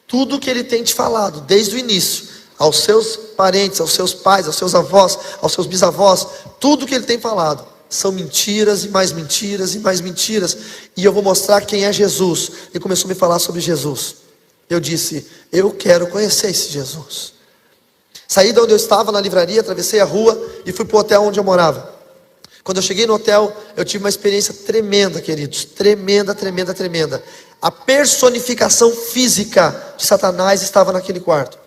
A: Tudo que ele tem te falado, desde o início, aos seus parentes, aos seus pais, aos seus avós, aos seus bisavós, tudo que ele tem falado, são mentiras e mais mentiras e mais mentiras, e eu vou mostrar quem é Jesus. Ele começou a me falar sobre Jesus. Eu disse, eu quero conhecer esse Jesus. Saí de onde eu estava, na livraria, atravessei a rua, e fui para o hotel onde eu morava. Quando eu cheguei no hotel, eu tive uma experiência tremenda, queridos, tremenda. A personificação física de Satanás estava naquele quarto.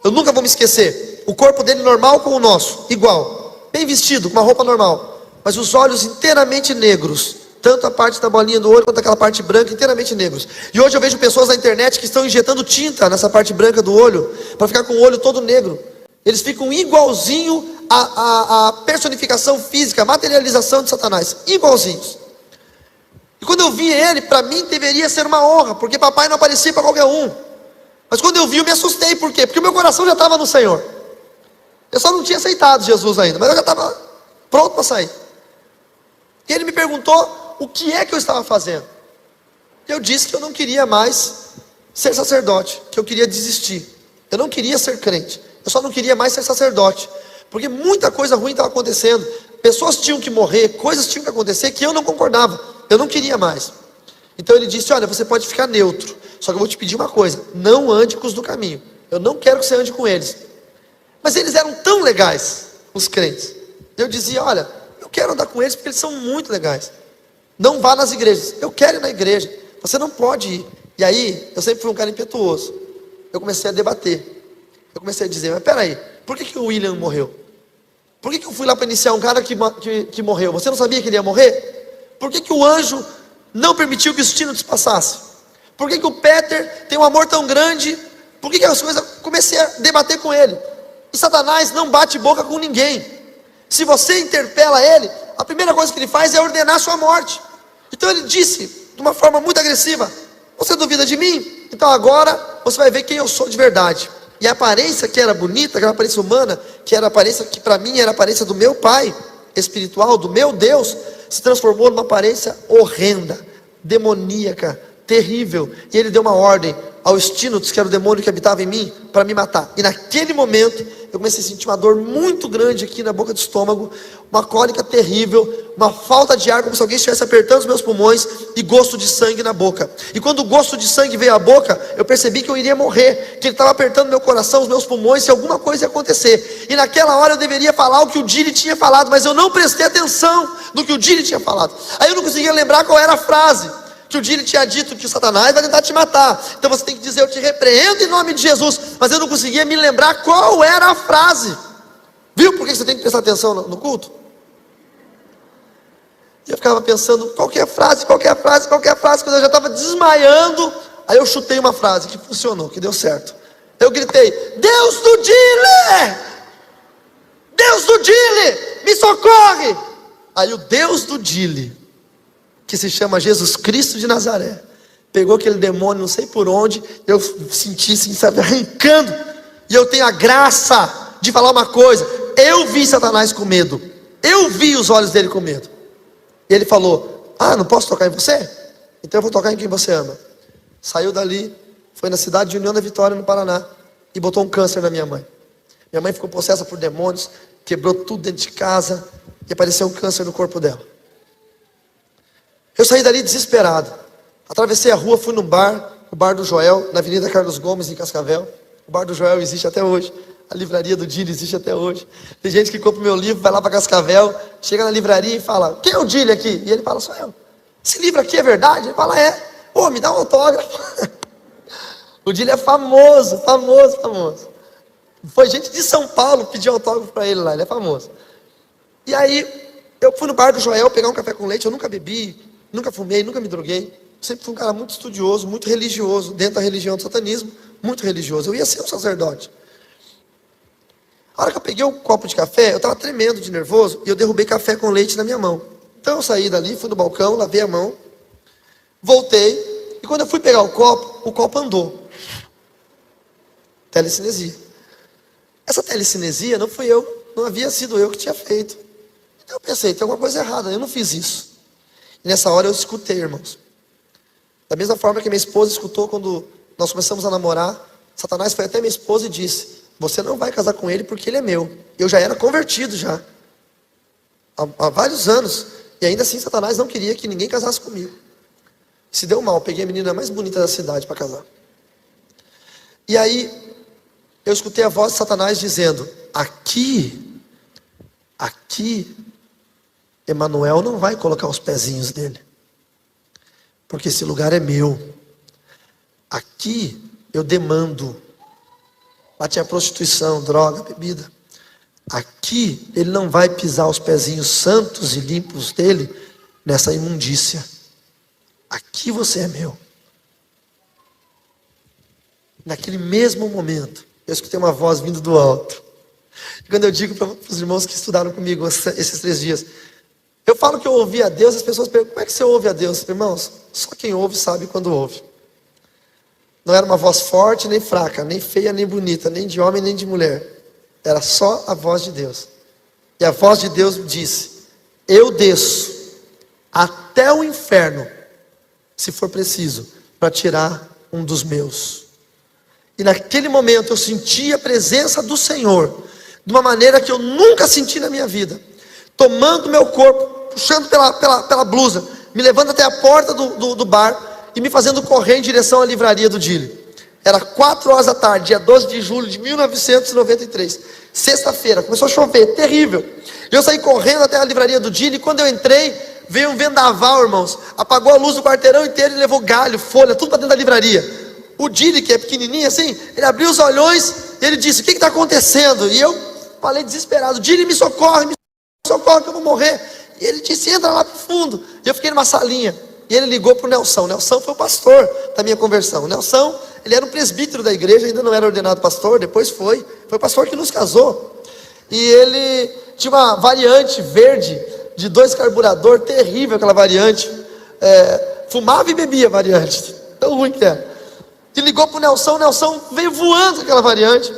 A: Eu nunca vou me esquecer, o corpo dele normal com o nosso, igual, bem vestido, com uma roupa normal, mas os olhos inteiramente negros, tanto a parte da bolinha do olho, quanto aquela parte branca, inteiramente negros. E hoje eu vejo pessoas na internet que estão injetando tinta nessa parte branca do olho, para ficar com o olho todo negro. Eles ficam igualzinho a personificação física, a materialização de Satanás, igualzinhos. E quando eu vi ele, para mim deveria ser uma honra, porque papai não aparecia para qualquer um. Mas quando eu vi, eu me assustei. Por quê? Porque o meu coração já estava no Senhor. Eu só não tinha aceitado Jesus ainda, mas eu já estava pronto para sair. E ele me perguntou o que é que eu estava fazendo. Eu disse que eu não queria mais ser sacerdote, que eu queria desistir. Eu não queria ser crente, eu só não queria mais ser sacerdote, porque muita coisa ruim estava acontecendo. Pessoas tinham que morrer, coisas tinham que acontecer que eu não concordava. Eu não queria mais. Então ele disse: olha, você pode ficar neutro, só que eu vou te pedir uma coisa: não ande com os do caminho. Eu não quero que você ande com eles. Mas eles eram tão legais, os crentes. Eu dizia: olha, eu quero andar com eles porque eles são muito legais. Não vá nas igrejas. Eu quero ir na igreja. Você não pode ir. E aí, eu sempre fui um cara impetuoso. Eu comecei a debater. Eu comecei a dizer: mas peraí, por que o William morreu? Por que eu fui lá para iniciar um cara que morreu? Você não sabia que ele ia morrer? Por que o anjo não permitiu que o destino te passasse? Por que o Peter tem um amor tão grande? Por que as coisas... Comecei a debater com ele. E Satanás não bate boca com ninguém. Se você interpela ele, a primeira coisa que ele faz é ordenar a sua morte. Então ele disse, de uma forma muito agressiva: você duvida de mim? Então agora você vai ver quem eu sou de verdade. E a aparência que era bonita, aquela aparência humana, que era a aparência que para mim era a aparência do meu pai espiritual, do meu Deus, se transformou numa aparência horrenda, demoníaca, terrível. E ele deu uma ordem ao Stinotus, que era o demônio que habitava em mim, para me matar. E naquele momento eu comecei a sentir uma dor muito grande aqui na boca do estômago, uma cólica terrível, uma falta de ar, como se alguém estivesse apertando os meus pulmões, e gosto de sangue na boca. E quando o gosto de sangue veio à boca, eu percebi que eu iria morrer, que ele estava apertando meu coração, os meus pulmões, se alguma coisa ia acontecer. E naquela hora eu deveria falar o que o Dili tinha falado, mas eu não prestei atenção no que o Dili tinha falado. Aí eu não conseguia lembrar qual era a frase que o Dili tinha dito: que Satanás vai tentar te matar, então você tem que dizer: eu te repreendo em nome de Jesus. Mas eu não conseguia me lembrar qual era a frase. Viu por que você tem que prestar atenção no culto? E eu ficava pensando: qualquer frase, quando eu já estava desmaiando. Aí eu chutei uma frase que funcionou, que deu certo. Eu gritei: Deus do Dili! Deus do Dili, me socorre! Aí o Deus do Dili, que se chama Jesus Cristo de Nazaré, pegou aquele demônio, não sei por onde, eu senti assim, sabe, arrancando. E eu tenho a graça de falar uma coisa: eu vi Satanás com medo, eu vi os olhos dele com medo. E ele falou: ah, não posso tocar em você? Então eu vou tocar em quem você ama. Saiu dali, foi na cidade de União da Vitória, no Paraná, e botou um câncer na minha mãe. Minha mãe ficou possessa por demônios, quebrou tudo dentro de casa, e apareceu um câncer no corpo dela. Eu saí dali desesperado. Atravessei a rua, fui no bar, o bar do Joel, na Avenida Carlos Gomes, em Cascavel. O bar do Joel existe até hoje. A livraria do Dili existe até hoje. Tem gente que compra o meu livro, vai lá para Cascavel, chega na livraria e fala: quem é o Dili aqui? E ele fala: sou eu. Esse livro aqui é verdade? Ele fala: é. Pô, me dá um autógrafo. O Dili é famoso. Foi gente de São Paulo pedir autógrafo para ele lá, ele é famoso. E aí, eu fui no bar do Joel pegar um café com leite. Eu nunca bebi, nunca fumei, nunca me droguei. Sempre fui um cara muito estudioso, muito religioso, dentro da religião do satanismo, muito religioso. Eu ia ser um sacerdote. A hora que eu peguei um copo de café, eu estava tremendo de nervoso, e eu derrubei café com leite na minha mão. Então eu saí dali, fui no balcão, lavei a mão, voltei, e quando eu fui pegar o copo andou. Telecinesia. Essa telecinesia não fui eu, não havia sido eu que tinha feito. Então eu pensei: tem alguma coisa errada, eu não fiz isso. E nessa hora eu escutei, irmãos. Da mesma forma que minha esposa escutou quando nós começamos a namorar, Satanás foi até minha esposa e disse: você não vai casar com ele porque ele é meu. Eu já era convertido já, há vários anos. E ainda assim Satanás não queria que ninguém casasse comigo. Se deu mal, peguei a menina mais bonita da cidade para casar. E aí eu escutei a voz de Satanás dizendo: aqui Emanuel não vai colocar os pezinhos dele, porque esse lugar é meu. Aqui eu demando. Lá tinha prostituição, droga, bebida. Aqui ele não vai pisar os pezinhos santos e limpos dele nessa imundícia. Aqui você é meu. Naquele mesmo momento, eu escutei uma voz vindo do alto. E quando eu digo para os irmãos que estudaram comigo esses 3 dias, eu falo que eu ouvi a Deus, as pessoas perguntam: como é que você ouve a Deus? Irmãos, só quem ouve sabe quando ouve. Não era uma voz forte nem fraca, nem feia nem bonita, nem de homem nem de mulher. Era só a voz de Deus. E a voz de Deus disse: eu desço até o inferno, se for preciso, para tirar um dos meus. E naquele momento eu senti a presença do Senhor de uma maneira que eu nunca senti na minha vida, tomando meu corpo, puxando pela blusa, me levando até a porta do bar e me fazendo correr em direção à livraria do Dili. Era 4 horas da tarde, dia 12 de julho de 1993, sexta-feira, começou a chover, terrível. Eu saí correndo até a livraria do Dili, e quando eu entrei, veio um vendaval, irmãos, apagou a luz do quarteirão inteiro e levou galho, folha, tudo para dentro da livraria. O Dili, que é pequenininho assim, ele abriu os olhões e ele disse: o que está acontecendo? E eu falei desesperado: Dili, me socorre que eu vou morrer. E ele disse: entra lá para o fundo. E eu fiquei numa salinha, e ele ligou para o Nelson. Nelson foi o pastor da minha conversão. O Nelson, ele era um presbítero da igreja, ainda não era ordenado pastor, depois foi o pastor que nos casou. E ele tinha uma variante verde de 2 carburador, terrível aquela variante, fumava e bebia a variante, tão ruim que é. E ligou para o Nelson veio voando com aquela variante.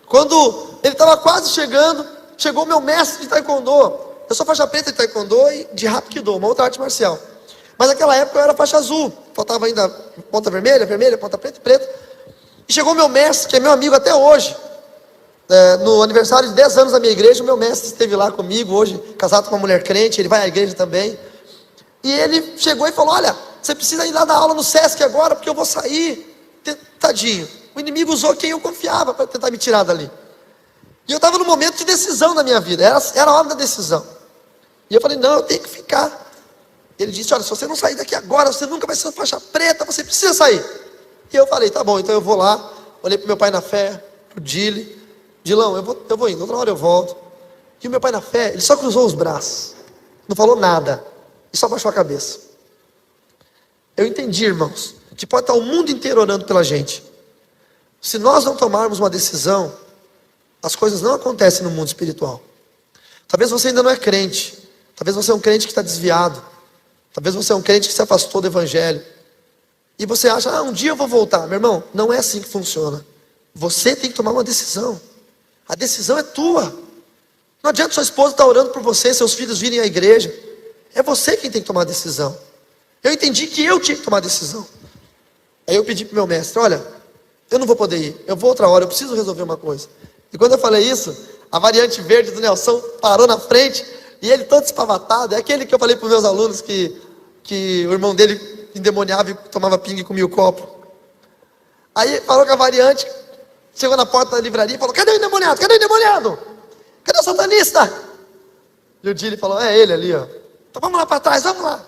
A: Quando ele estava quase chegando, chegou o meu mestre de taekwondo. Eu sou faixa preta de taekwondo e de hapkido, uma outra arte marcial. Mas naquela época eu era faixa azul, faltava ainda ponta vermelha, ponta preta e preta. E chegou o meu mestre, que é meu amigo até hoje. No aniversário de 10 anos da minha igreja, o meu mestre esteve lá comigo, hoje casado com uma mulher crente, ele vai à igreja também. E ele chegou e falou: olha, você precisa ir lá dar aula no Sesc agora, porque eu vou sair. Tadinho, o inimigo usou quem eu confiava para tentar me tirar dali. E eu estava num momento de decisão na minha vida, era a hora da decisão. E eu falei: não, eu tenho que ficar. Ele disse: olha, se você não sair daqui agora, você nunca vai ser faixa preta, você precisa sair. E eu falei: tá bom, então eu vou lá. Olhei para o meu pai na fé, para o Dili: Dilão, eu vou indo, outra hora eu volto. E o meu pai na fé, ele só cruzou os braços, não falou nada, e só baixou a cabeça. Eu entendi, irmãos, que pode estar o mundo inteiro orando pela gente. Se nós não tomarmos uma decisão, as coisas não acontecem no mundo espiritual. Talvez você ainda não é crente, talvez você é um crente que está desviado, talvez você é um crente que se afastou do evangelho, e você acha: um dia eu vou voltar. Meu irmão, não é assim que funciona. Você tem que tomar uma decisão. A decisão é tua. Não adianta sua esposa estar orando por você, seus filhos virem à igreja. É você quem tem que tomar a decisão. Eu entendi que eu tinha que tomar a decisão. Aí eu pedi para o meu mestre: olha, eu não vou poder ir, eu vou outra hora, eu preciso resolver uma coisa. E quando eu falei isso, a variante verde do Nelson parou na frente, e ele todo espavatado, é aquele que eu falei para os meus alunos que o irmão dele endemoniava e tomava pinga e comia o copo. Aí falou com a variante, chegou na porta da livraria e falou: cadê o endemoniado? Cadê o endemoniado? Cadê o satanista? E o Dili falou: é ele ali, ó. Então vamos lá para trás, vamos lá.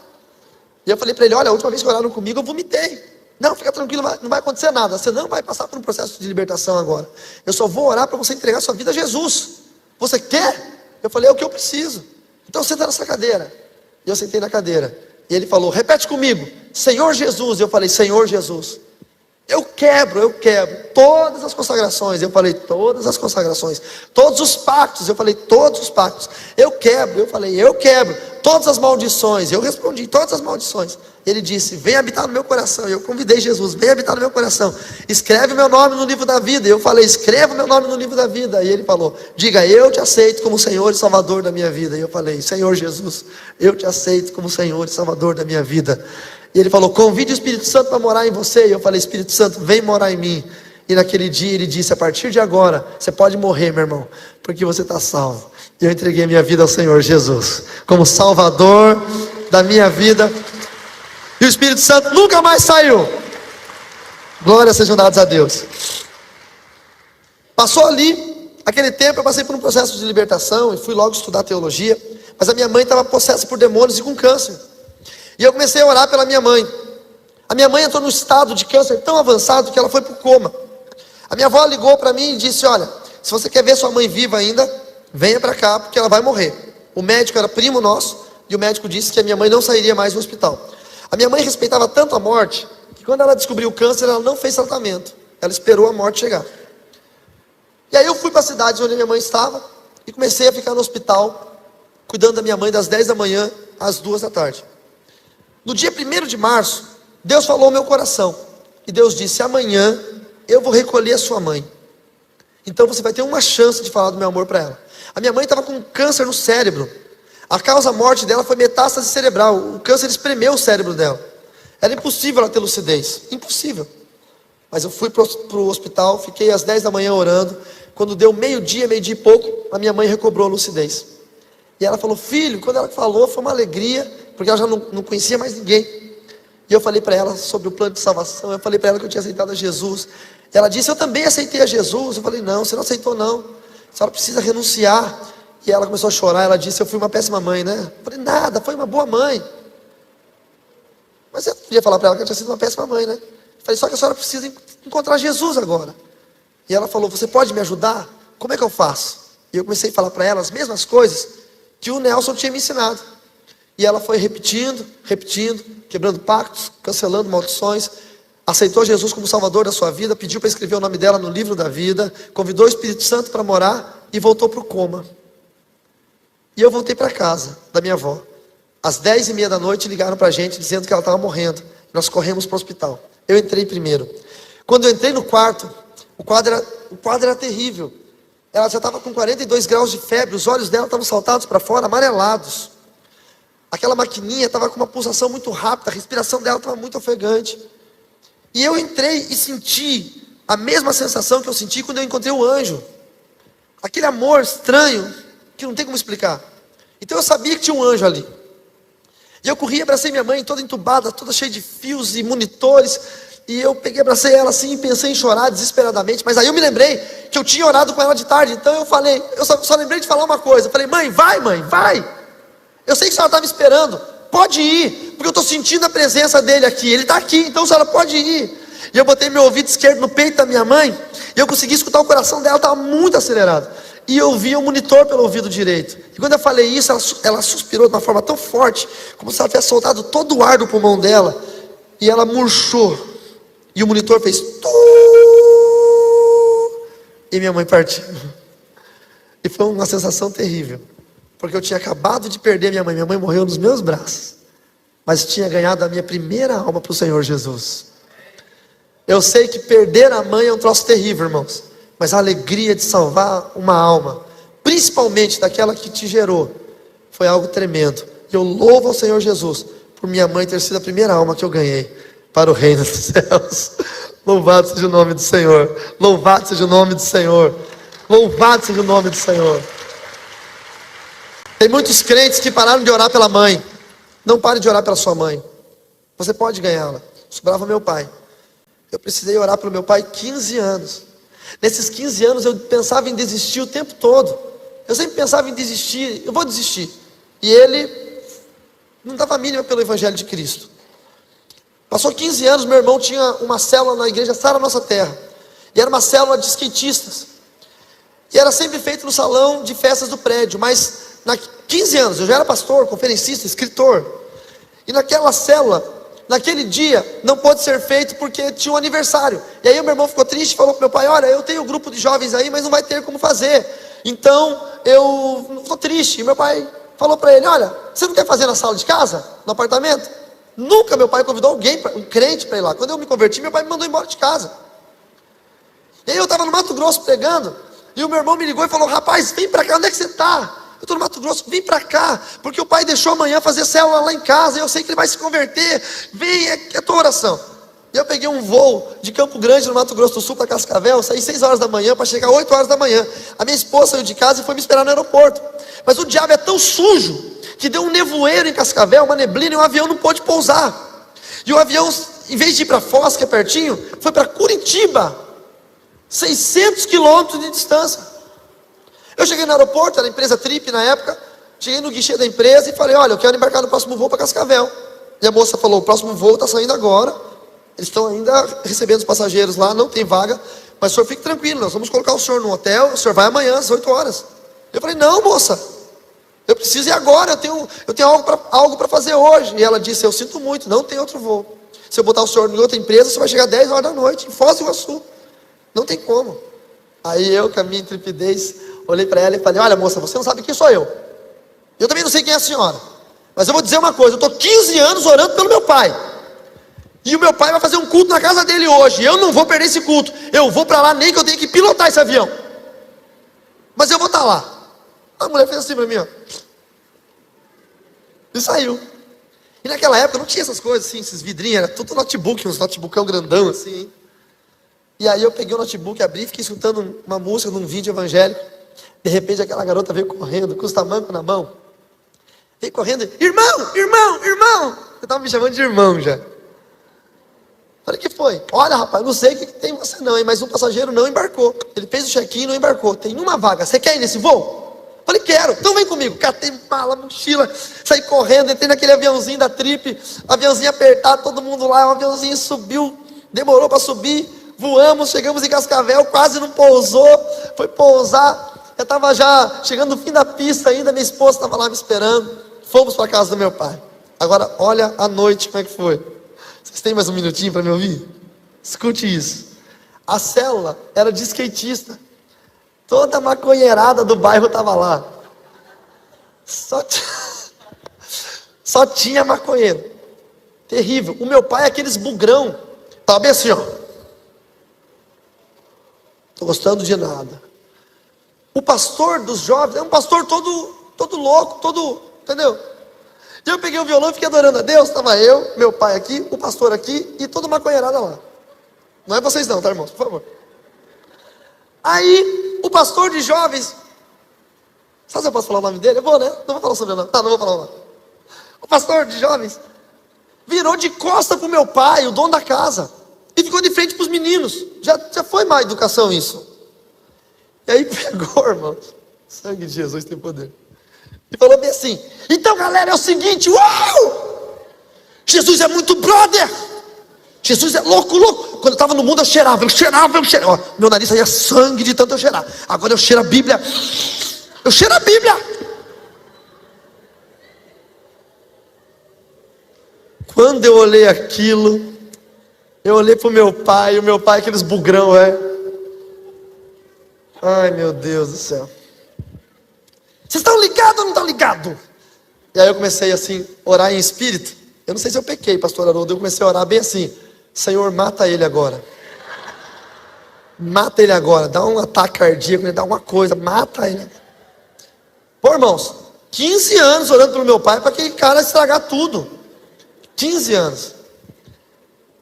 A: E eu falei para ele: olha, a última vez que oraram comigo eu vomitei. Não, fica tranquilo, não vai acontecer nada. Você não vai passar por um processo de libertação agora. Eu só vou orar para você entregar sua vida a Jesus. Você quer? Eu falei: é o que eu preciso. Então senta nessa cadeira. E eu sentei na cadeira. E ele falou: repete comigo: Senhor Jesus. E eu falei: Senhor Jesus. Eu quebro todas as consagrações. Eu falei: todas as consagrações. Todos os pactos. Eu falei: todos os pactos. Eu quebro todas as maldições. Eu respondi: todas as maldições. Ele disse: vem habitar no meu coração. E eu convidei Jesus: vem habitar no meu coração. Escreve meu nome no livro da vida. E eu falei: escreva meu nome no livro da vida. E ele falou: diga: eu te aceito como Senhor e Salvador da minha vida. E eu falei: Senhor Jesus, eu te aceito como Senhor e Salvador da minha vida. E ele falou: convide o Espírito Santo para morar em você. E eu falei: Espírito Santo, vem morar em mim. E naquele dia ele disse: a partir de agora, você pode morrer, meu irmão, porque você está salvo. E eu entreguei minha vida ao Senhor Jesus, como Salvador da minha vida. E o Espírito Santo nunca mais saiu. Glórias sejam dadas a Deus. Passou ali, aquele tempo eu passei por um processo de libertação e fui logo estudar teologia. Mas a minha mãe estava possessa por demônios e com câncer. E eu comecei a orar pela minha mãe. A minha mãe entrou num estado de câncer tão avançado que ela foi para o coma. A minha avó ligou para mim e disse: olha, se você quer ver sua mãe viva ainda, venha para cá porque ela vai morrer. O médico era primo nosso e o médico disse que a minha mãe não sairia mais do hospital. A minha mãe respeitava tanto a morte que quando ela descobriu o câncer, ela não fez tratamento. Ela esperou a morte chegar. E aí eu fui para a cidade onde minha mãe estava e comecei a ficar no hospital, cuidando da minha mãe das 10 da manhã às 2 da tarde. No dia 1º de março, Deus falou ao meu coração. E Deus disse: amanhã eu vou recolher a sua mãe. Então você vai ter uma chance de falar do meu amor para ela. A minha mãe estava com câncer no cérebro. A causa morte dela foi metástase cerebral. O câncer espremeu o cérebro dela. Era impossível ela ter lucidez. Impossível. Mas eu fui para o hospital, fiquei às 10 da manhã orando. Quando deu meio-dia e pouco, a minha mãe recobrou a lucidez. E ela falou: filho, quando ela falou, foi uma alegria porque ela já não conhecia mais ninguém. E eu falei para ela sobre o plano de salvação, eu falei para ela que eu tinha aceitado a Jesus. Ela disse, eu também aceitei a Jesus. Eu falei, não, você não aceitou não, a senhora precisa renunciar. E ela começou a chorar, ela disse, eu fui uma péssima mãe, né? Eu falei, nada, foi uma boa mãe. Mas eu podia falar para ela que eu tinha sido uma péssima mãe, né? Eu falei, só que a senhora precisa encontrar Jesus agora. E ela falou, você pode me ajudar? Como é que eu faço? E eu comecei a falar para ela as mesmas coisas que o Nelson tinha me ensinado. E ela foi repetindo, quebrando pactos, cancelando maldições, aceitou Jesus como Salvador da sua vida, pediu para escrever o nome dela no livro da vida, convidou o Espírito Santo para morar e voltou para o coma. E eu voltei para casa da minha avó. Às 10h30 da noite ligaram para a gente dizendo que ela estava morrendo. Nós corremos para o hospital. Eu entrei primeiro. Quando eu entrei no quarto, o quadro era terrível. Ela já estava com 42 graus de febre, os olhos dela estavam saltados para fora, amarelados. Aquela maquininha estava com uma pulsação muito rápida, a respiração dela estava muito ofegante. E eu entrei e senti a mesma sensação que eu senti quando eu encontrei o anjo. Aquele amor estranho, que não tem como explicar. Então eu sabia que tinha um anjo ali. E eu corri, abracei minha mãe, toda entubada, toda cheia de fios e monitores. E eu peguei, abracei ela assim e pensei em chorar desesperadamente. Mas aí eu me lembrei que eu tinha orado com ela de tarde. Então eu falei, eu só lembrei de falar uma coisa. Eu falei, mãe, vai. Eu sei que a senhora estava esperando, pode ir, porque eu estou sentindo a presença dele aqui, ele está aqui, então a senhora pode ir. E eu botei meu ouvido esquerdo no peito da minha mãe, e eu consegui escutar o coração dela, estava muito acelerado. E eu vi o monitor pelo ouvido direito. E quando eu falei isso, ela suspirou de uma forma tão forte, como se ela tivesse soltado todo o ar do pulmão dela, e ela murchou. E o monitor fez tu, e minha mãe partiu. E foi uma sensação terrível. Porque eu tinha acabado de perder minha mãe morreu nos meus braços, mas tinha ganhado a minha primeira alma para o Senhor Jesus. Eu sei que perder a mãe é um troço terrível, irmãos, mas a alegria de salvar uma alma, principalmente daquela que te gerou, foi algo tremendo. E eu louvo ao Senhor Jesus, por minha mãe ter sido a primeira alma que eu ganhei para o reino dos céus. Louvado seja o nome do Senhor, louvado seja o nome do Senhor, louvado seja o nome do Senhor. Tem muitos crentes que pararam de orar pela mãe. Não pare de orar pela sua mãe. Você pode ganhá-la. Sobrava meu pai. Eu precisei orar pelo meu pai 15 anos. Nesses 15 anos eu pensava em desistir o tempo todo. Eu sempre pensava em desistir. Eu vou desistir. E ele não dava a mínima pelo Evangelho de Cristo. Passou 15 anos, meu irmão tinha uma célula na igreja Sara Nossa Terra. E era uma célula de skatistas. E era sempre feito no salão de festas do prédio. Mas 15 anos, eu já era pastor, conferencista, escritor. E naquela célula, naquele dia, não pôde ser feito porque tinha um aniversário. E aí o meu irmão ficou triste e falou para meu pai, olha, eu tenho um grupo de jovens aí, mas não vai ter como fazer. Então, eu não estou triste. E meu pai falou para ele, olha, você não quer fazer na sala de casa? No apartamento? Nunca meu pai convidou alguém, um crente para ir lá. Quando eu me converti, meu pai me mandou embora de casa. E aí eu estava no Mato Grosso pregando, e o meu irmão me ligou e falou, rapaz, vem para cá, onde é que você está? Eu estou no Mato Grosso, vem para cá, porque o pai deixou amanhã fazer célula lá em casa, eu sei que ele vai se converter, vem, é a tua oração. E eu peguei um voo de Campo Grande, no Mato Grosso do Sul, para Cascavel, saí 6 horas da manhã, para chegar 8 horas da manhã. A minha esposa saiu de casa e foi me esperar no aeroporto. Mas o diabo é tão sujo, que deu um nevoeiro em Cascavel, uma neblina, e o avião não pôde pousar. E o avião, em vez de ir para Foz, que é pertinho, foi para Curitiba, 600 quilômetros de distância. Eu cheguei no aeroporto, era a empresa Trip na época, cheguei no guichê da empresa e falei, olha, eu quero embarcar no próximo voo para Cascavel. E a moça falou, o próximo voo está saindo agora, eles estão ainda recebendo os passageiros lá, não tem vaga, mas o senhor fique tranquilo, nós vamos colocar o senhor no hotel, o senhor vai amanhã às 8 horas. Eu falei, não moça, eu preciso ir agora, eu tenho algo para fazer hoje. E ela disse, eu sinto muito, não tem outro voo. Se eu botar o senhor em outra empresa, você vai chegar 10 horas da noite, em Foz do Iguaçu. Não tem como. Aí eu, com a minha intrepidez, olhei para ela e falei, olha moça, você não sabe quem sou eu. Eu também não sei quem é a senhora. Mas eu vou dizer uma coisa, eu estou 15 anos orando pelo meu pai. E o meu pai vai fazer um culto na casa dele hoje. Eu não vou perder esse culto. Eu vou para lá, nem que eu tenha que pilotar esse avião. Mas eu vou estar lá. A mulher fez assim para mim, ó. E saiu. E naquela época não tinha essas coisas assim, esses vidrinhos, era tudo notebook, uns notebookão grandão assim, hein? E aí eu peguei o notebook, abri, fiquei escutando uma música num vídeo evangélico. De repente aquela garota veio correndo, com os tamancos na mão. Veio correndo, irmão, irmão, irmão. Eu estava me chamando de irmão já. Falei, o que foi? Olha, rapaz, não sei o que tem em você não, hein? Mas um passageiro não embarcou. Ele fez o check-in e não embarcou. Tem uma vaga, você quer ir nesse voo? Falei, quero, então vem comigo. Catei mala, mochila, saí correndo, entrei naquele aviãozinho da Trip, aviãozinho apertado, todo mundo lá, o aviãozinho subiu, demorou para subir, voamos, chegamos em Cascavel, quase não pousou, foi pousar, eu estava já chegando no fim da pista ainda, minha esposa estava lá me esperando, fomos para a casa do meu pai. Agora, olha a noite como é que foi. Vocês têm mais um minutinho para me ouvir? Escute isso. A célula era de skatista. Toda a maconheirada do bairro estava lá. Só tinha maconheiro. Terrível. O meu pai é aqueles bugrão. Estava bem assim, ó. Estou gostando de nada. O pastor dos jovens é um pastor todo louco, entendeu? E eu peguei o violão e fiquei adorando a Deus. Estava eu, meu pai aqui, o pastor aqui e toda uma maconheirada lá. Não é vocês não, tá, irmãos? Por favor. Aí, o pastor de jovens, sabe se eu posso falar o nome dele? Eu vou, né? Não vou falar sobre o nome. Tá, não vou falar o nome. O pastor de jovens virou de costa para o meu pai, o dono da casa, e ficou de frente para os meninos. Já foi má educação isso. E aí pegou, irmãos, sangue de Jesus tem poder. E falou bem assim: então galera, é o seguinte, uau! Jesus é muito brother! Jesus é louco. Quando eu estava no mundo eu cheirava. Ó, meu nariz saía sangue de tanto eu cheirar. Agora eu cheiro a Bíblia. Eu cheiro a Bíblia. Quando eu olhei aquilo, eu olhei para o meu pai, aqueles bugrão, ai meu Deus do céu. Vocês estão ligados ou não estão ligados? E aí eu comecei assim, orar em espírito. Eu não sei se eu pequei, pastor Haroldo. Eu comecei a orar bem assim: Senhor, mata ele agora. Mata ele agora. Dá um ataque cardíaco, dá alguma coisa. Mata ele. Pô, irmãos, 15 anos orando pelo meu pai para aquele cara estragar tudo. 15 anos.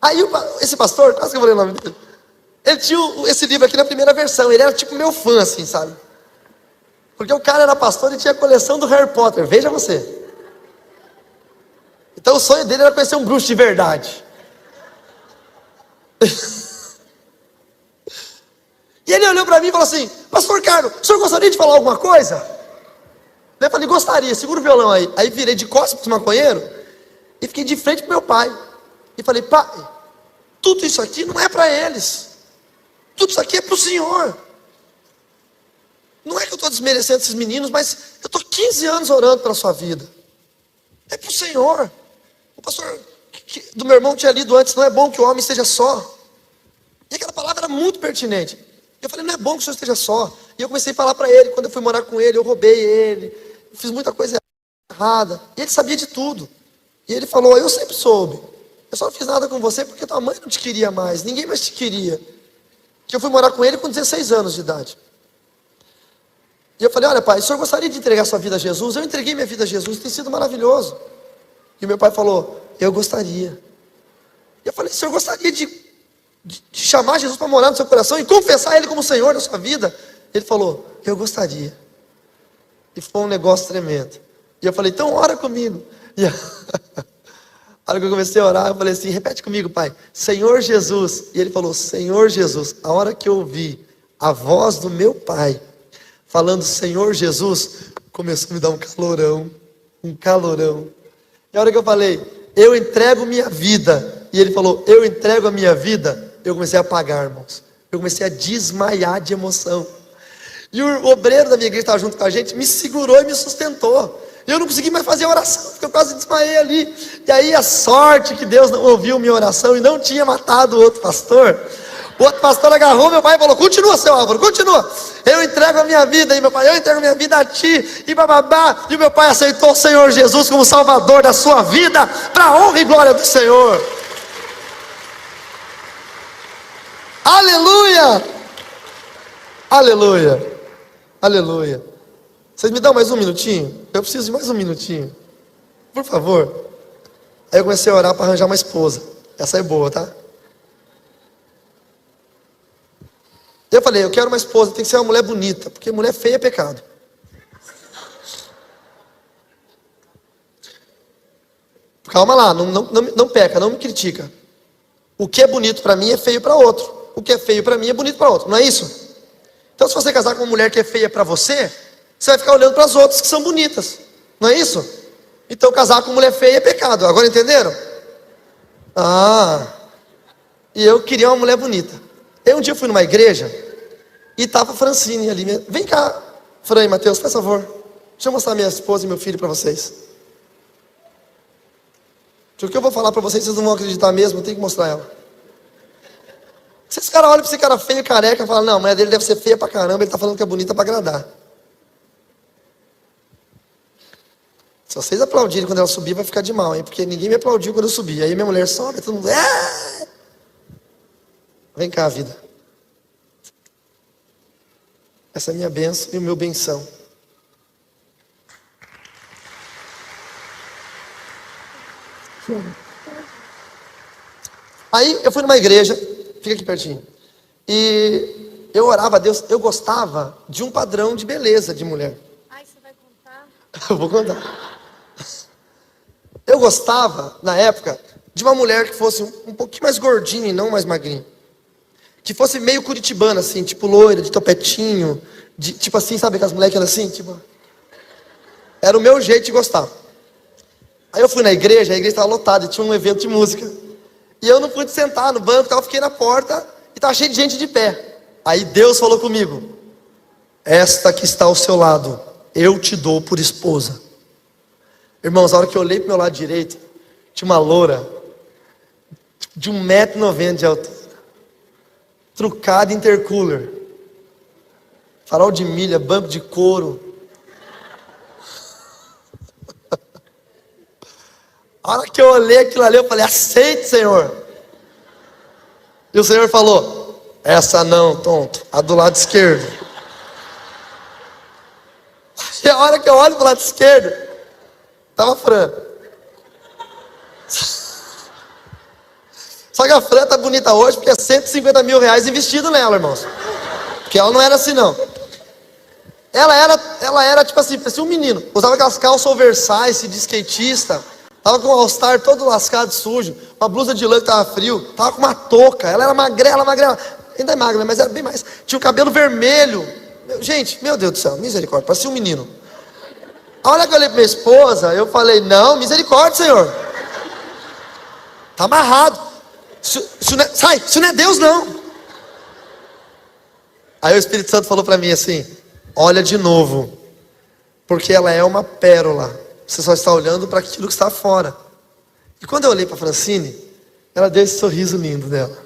A: Aí esse pastor, quase que eu vou ler o nome dele, ele tinha esse livro aqui na primeira versão. Ele era tipo meu fã, assim, sabe? Porque o cara era pastor e tinha a coleção do Harry Potter. Veja você. Então o sonho dele era conhecer um bruxo de verdade. E ele olhou para mim e falou assim: pastor Carlos, o senhor gostaria de falar alguma coisa? Eu falei: gostaria, segura o violão aí. Aí virei de costas para os maconheiros e fiquei de frente para meu pai. E falei: pai, tudo isso aqui não é para eles. Tudo isso aqui é para o Senhor. Não é que eu estou desmerecendo esses meninos, mas eu estou 15 anos orando pela sua vida. É para o Senhor. O pastor do meu irmão tinha lido antes: não é bom que o homem esteja só. E aquela palavra era muito pertinente. Eu falei: não é bom que o senhor esteja só. E eu comecei a falar para ele. Quando eu fui morar com ele, eu roubei ele, eu fiz muita coisa errada. E ele sabia de tudo. E ele falou: eu sempre soube. Eu só não fiz nada com você porque tua mãe não te queria mais. Ninguém mais te queria. Que eu fui morar com ele com 16 anos de idade. E eu falei: olha pai, o senhor gostaria de entregar sua vida a Jesus? Eu entreguei minha vida a Jesus, tem sido maravilhoso. E meu pai falou: eu gostaria. E eu falei: o senhor gostaria de chamar Jesus para morar no seu coração e confessar Ele como Senhor da sua vida? Ele falou: eu gostaria. E foi um negócio tremendo. E eu falei: então ora comigo. E a hora que eu comecei a orar, eu falei assim: repete comigo, pai, Senhor Jesus. E ele falou: Senhor Jesus. A hora que eu ouvi a voz do meu pai falando Senhor Jesus, começou a me dar um calorão. E a hora que eu falei: eu entrego minha vida, e ele falou: eu entrego a minha vida, eu comecei a apagar, irmãos. Eu comecei a desmaiar de emoção. E o obreiro da minha igreja que estava junto com a gente me segurou e me sustentou. E eu não consegui mais fazer a oração, porque eu quase desmaiei ali. E aí a sorte que Deus não ouviu minha oração e não tinha matado o outro pastor. O outro pastor agarrou meu pai e falou: continua, seu Álvaro, continua. Eu entrego a minha vida, e meu pai: eu entrego a minha vida a ti, e bababá. E o meu pai aceitou o Senhor Jesus como Salvador da sua vida, para a honra e glória do Senhor. Aleluia! Aleluia! Aleluia! Vocês me dão mais um minutinho? Eu preciso de mais um minutinho, por favor. Aí eu comecei a orar para arranjar uma esposa. Essa é boa, tá? Eu falei: eu quero uma esposa, tem que ser uma mulher bonita, porque mulher feia é pecado. Calma lá, não peca, não me critica. O que é bonito para mim é feio para outro. O que é feio para mim é bonito para outro, não é isso? Então se você casar com uma mulher que é feia para você, você vai ficar olhando para as outras que são bonitas, não é isso? Então casar com mulher feia é pecado, agora entenderam? E eu queria uma mulher bonita. Um dia eu fui numa igreja e estava a Francine ali. Vem cá, Fran e Mateus, faz favor. Deixa eu mostrar minha esposa e meu filho para vocês. O que eu vou falar para vocês, vocês não vão acreditar mesmo, eu tenho que mostrar ela. Se esse cara olha para esse cara feio, careca, e fala, não, a mulher dele deve ser feia pra caramba, ele está falando que é bonita para agradar. Se vocês aplaudirem quando ela subir, vai ficar de mal, hein? Porque ninguém me aplaudiu quando eu subi. Aí minha mulher sobe, todo mundo... Vem cá, vida. Essa é a minha bênção e o meu benção. Aí eu fui numa igreja, fica aqui pertinho, e eu orava a Deus. Eu gostava de um padrão de beleza de mulher.
B: Ai, você vai contar?
A: Eu vou contar. Eu gostava, na época, de uma mulher que fosse um pouquinho mais gordinha e não mais magrinha. Que fosse meio curitibana, assim, tipo loira, de topetinho, tipo assim, sabe aquelas moleques assim, tipo... Era o meu jeito de gostar. Aí eu fui na igreja, a igreja estava lotada, tinha um evento de música. E eu não pude sentar no banco, eu fiquei na porta e estava cheio de gente de pé. Aí Deus falou comigo: esta que está ao seu lado, eu te dou por esposa. Irmãos, a hora que eu olhei para o meu lado direito, tinha uma loura de 1,90 m de altura, trucada intercooler, farol de milha, banco de couro. A hora que eu olhei aquilo ali, eu falei: aceite, Senhor. E o Senhor falou: essa não, tonto, a do lado esquerdo. E a hora que eu olho pro lado esquerdo, estava a Fran. Só que a Fran tá bonita hoje porque é 150 mil reais investido nela, irmãos. Porque ela não era assim, não. Ela era tipo assim, parecia um menino. Usava aquelas calças oversize de skatista. Tava com um all-star todo lascado, sujo. Uma blusa de lã que tava frio. Tava com uma touca. Ela era magrela. Ainda é magra, mas era bem mais. Tinha o cabelo vermelho. Gente, meu Deus do céu, misericórdia. Parecia um menino. A hora que eu olhei pra minha esposa, eu falei: não, misericórdia, Senhor. Tá amarrado. Isso não é Deus, não. Aí o Espírito Santo falou pra mim assim: olha de novo, porque ela é uma pérola. Você só está olhando para aquilo que está fora. E quando eu olhei para a Francine, ela deu esse sorriso lindo dela.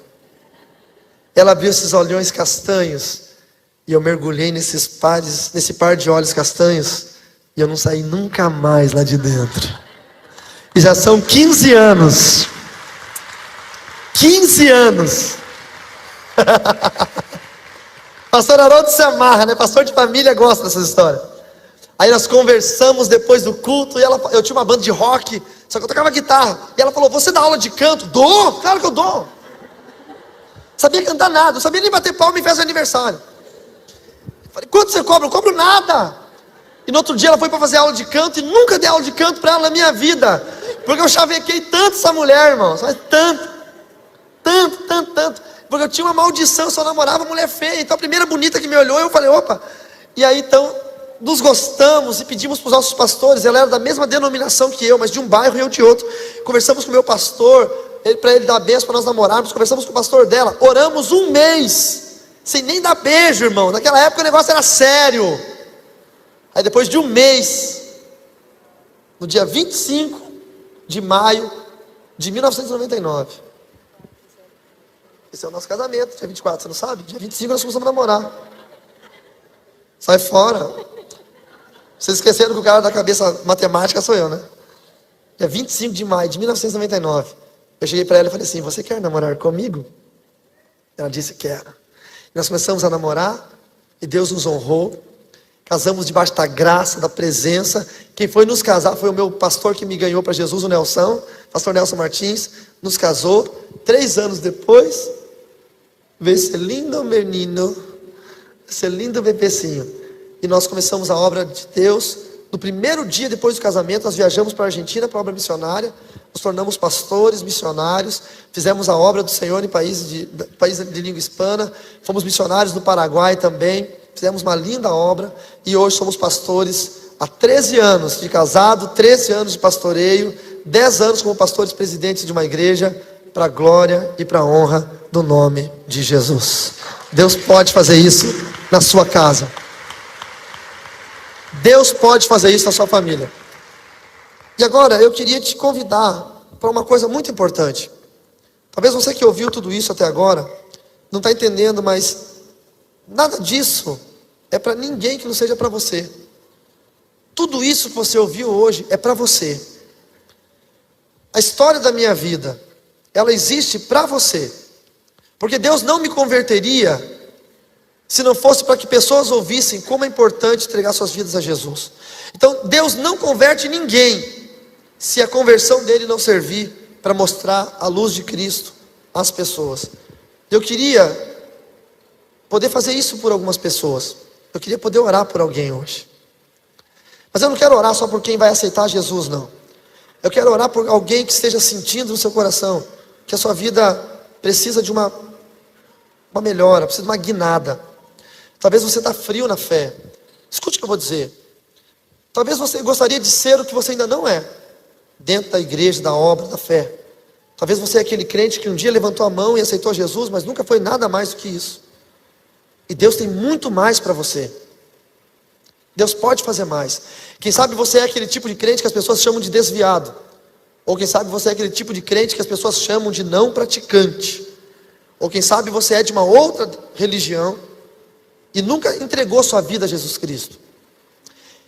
A: Ela abriu esses olhões castanhos. E eu mergulhei nesse par de olhos castanhos. E eu não saí nunca mais lá de dentro. E já são 15 anos. 15 anos. Pastor Haroldo se amarra, né? Pastor de família gosta dessas histórias. Aí nós conversamos depois do culto. E eu tinha uma banda de rock, só que eu tocava guitarra. E ela falou: você dá aula de canto? Dou, claro que eu dou. Sabia cantar nada, não sabia nem bater palma em festa de aniversário. Falei: quanto você cobra? Eu cobro nada. E no outro dia ela foi para fazer aula de canto. E nunca dei aula de canto para ela na minha vida, porque eu chavequei tanto essa mulher, irmão. Tanto. Porque eu tinha uma maldição, eu só namorava mulher feia. Então a primeira bonita que me olhou, eu falei: opa. E aí então nos gostamos e pedimos para os nossos pastores. Ela era da mesma denominação que eu, mas de um bairro e eu de outro. Conversamos com o meu pastor, para ele dar beijo para nós namorarmos. Conversamos com o pastor dela. Oramos um mês, sem nem dar beijo, irmão. Naquela época o negócio era sério. Aí depois de um mês, no dia 25 de maio de 1999, esse é o nosso casamento, dia 24, você não sabe? Dia 25 nós começamos a namorar. Sai fora. Vocês esqueceram que o cara da cabeça matemática sou eu, né? Dia 25 de maio de 1999. Eu cheguei para ela e falei assim: você quer namorar comigo? Ela disse: quero. E nós começamos a namorar. E Deus nos honrou. Casamos debaixo da graça, da presença. Quem foi nos casar foi o meu pastor que me ganhou para Jesus, o Nelson. Pastor Nelson Martins. Nos casou. 3 anos depois, veio esse lindo menino, esse lindo bebezinho. E nós começamos a obra de Deus no primeiro dia depois do casamento, nós viajamos para a Argentina para a obra missionária, nos tornamos pastores, missionários, fizemos a obra do Senhor em países de língua hispana, fomos missionários no Paraguai também, fizemos uma linda obra, e hoje somos pastores há 13 anos de casado, 13 anos de pastoreio, 10 anos como pastores presidentes de uma igreja, para a glória e para a honra do nome de Jesus. Deus pode fazer isso na sua casa. Deus pode fazer isso na sua família. E agora eu queria te convidar para uma coisa muito importante. Talvez você que ouviu tudo isso até agora não está entendendo, mas nada disso é para ninguém que não seja para você. Tudo isso que você ouviu hoje é para você. A história da minha vida, ela existe para você. Porque Deus não me converteria se não fosse para que pessoas ouvissem como é importante entregar suas vidas a Jesus. Então Deus não converte ninguém se a conversão dele não servir para mostrar a luz de Cristo às pessoas. Eu queria poder fazer isso por algumas pessoas. Eu queria poder orar por alguém hoje. Mas eu não quero orar só por quem vai aceitar Jesus, não. Eu quero orar por alguém que esteja sentindo no seu coração que a sua vida precisa de uma melhora, precisa de uma guinada. Talvez você está frio na fé. Escute o que eu vou dizer. Talvez você gostaria de ser o que você ainda não é, dentro da igreja, da obra, da fé. Talvez você é aquele crente que um dia levantou a mão e aceitou Jesus, mas nunca foi nada mais do que isso. E Deus tem muito mais para você. Deus pode fazer mais. Quem sabe você é aquele tipo de crente que as pessoas chamam de desviado. Ou quem sabe você é aquele tipo de crente que as pessoas chamam de não praticante. Ou quem sabe você é de uma outra religião e nunca entregou sua vida a Jesus Cristo.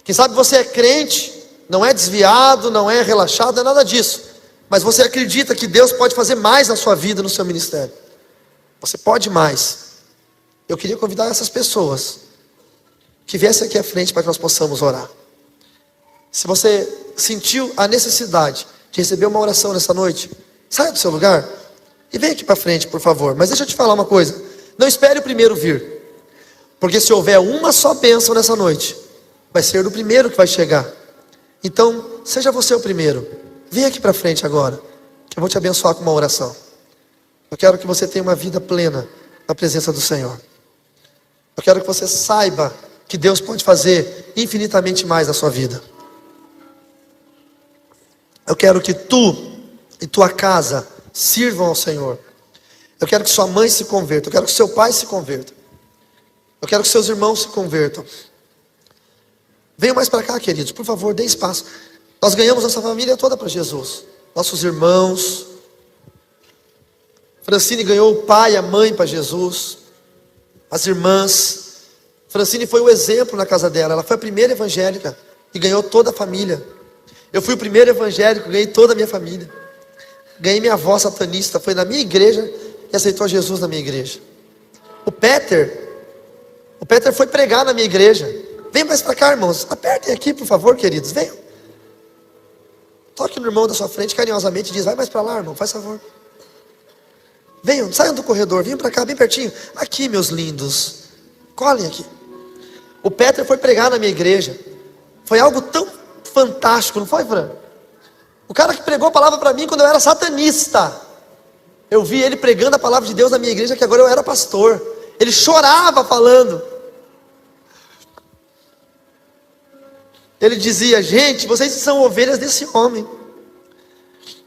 A: Quem sabe você é crente, não é desviado, não é relaxado, não é nada disso. Mas você acredita que Deus pode fazer mais na sua vida, no seu ministério. Você pode mais. Eu queria convidar essas pessoas que viessem aqui à frente para que nós possamos orar. Se você sentiu a necessidade de receber uma oração nessa noite, saia do seu lugar e venha aqui para frente, por favor. Mas deixa eu te falar uma coisa. Não espere o primeiro vir. Porque se houver uma só bênção nessa noite, vai ser do primeiro que vai chegar. Então, seja você o primeiro. Venha aqui para frente agora, que eu vou te abençoar com uma oração. Eu quero que você tenha uma vida plena na presença do Senhor. Eu quero que você saiba que Deus pode fazer infinitamente mais na sua vida. Eu quero que tu e tua casa sirvam ao Senhor. Eu quero que sua mãe se converta. Eu quero que seu pai se converta. Eu quero que seus irmãos se convertam. Venham mais para cá, queridos, por favor, dê espaço. Nós ganhamos nossa família toda para Jesus. Nossos irmãos. Francine ganhou o pai e a mãe para Jesus. As irmãs. Francine foi o exemplo na casa dela. Ela foi a primeira evangélica e ganhou toda a família. Eu fui o primeiro evangélico, ganhei toda a minha família. Ganhei minha avó satanista, foi na minha igreja e aceitou Jesus na minha igreja. O Peter foi pregar na minha igreja. Vem mais para cá, irmãos. Apertem aqui, por favor, queridos. Venham. Toque no irmão da sua frente carinhosamente e diz: vai mais para lá, irmão, faz favor. Venham, saiam do corredor, venham para cá, bem pertinho. Aqui, meus lindos. Colhem aqui. O Peter foi pregar na minha igreja. Foi algo tão fantástico, não foi, Fran? O cara que pregou a palavra para mim quando eu era satanista. Eu vi ele pregando a palavra de Deus na minha igreja, que agora eu era pastor. Ele chorava falando. Ele dizia: gente, vocês são ovelhas desse homem.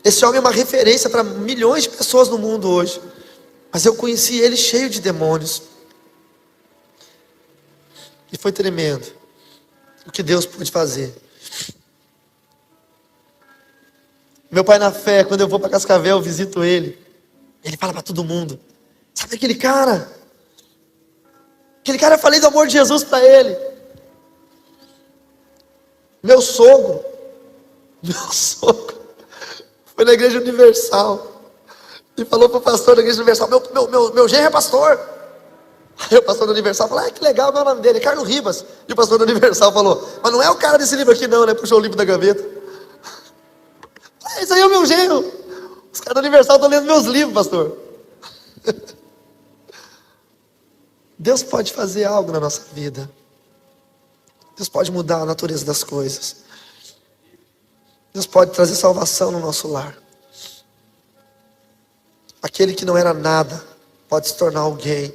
A: Esse homem é uma referência para milhões de pessoas no mundo hoje. Mas eu conheci ele cheio de demônios. E foi tremendo o que Deus pôde fazer. Meu pai na fé, quando eu vou para Cascavel, eu visito ele. Ele fala para todo mundo: sabe aquele cara? Aquele cara, eu falei do amor de Jesus para ele. Meu sogro foi na Igreja Universal e falou para o pastor da Igreja Universal: meu genro é pastor. Aí o pastor da Universal falou: ah, que legal, qual é o nome dele? É Carlos Ribas. E o pastor da Universal falou: mas não é o cara desse livro aqui não, né? Puxou o livro da gaveta. Esse aí é o meu genro. Os caras da Universal estão lendo meus livros, pastor. Deus pode fazer algo na nossa vida. Deus pode mudar a natureza das coisas. Deus pode trazer salvação no nosso lar. Aquele que não era nada pode se tornar alguém.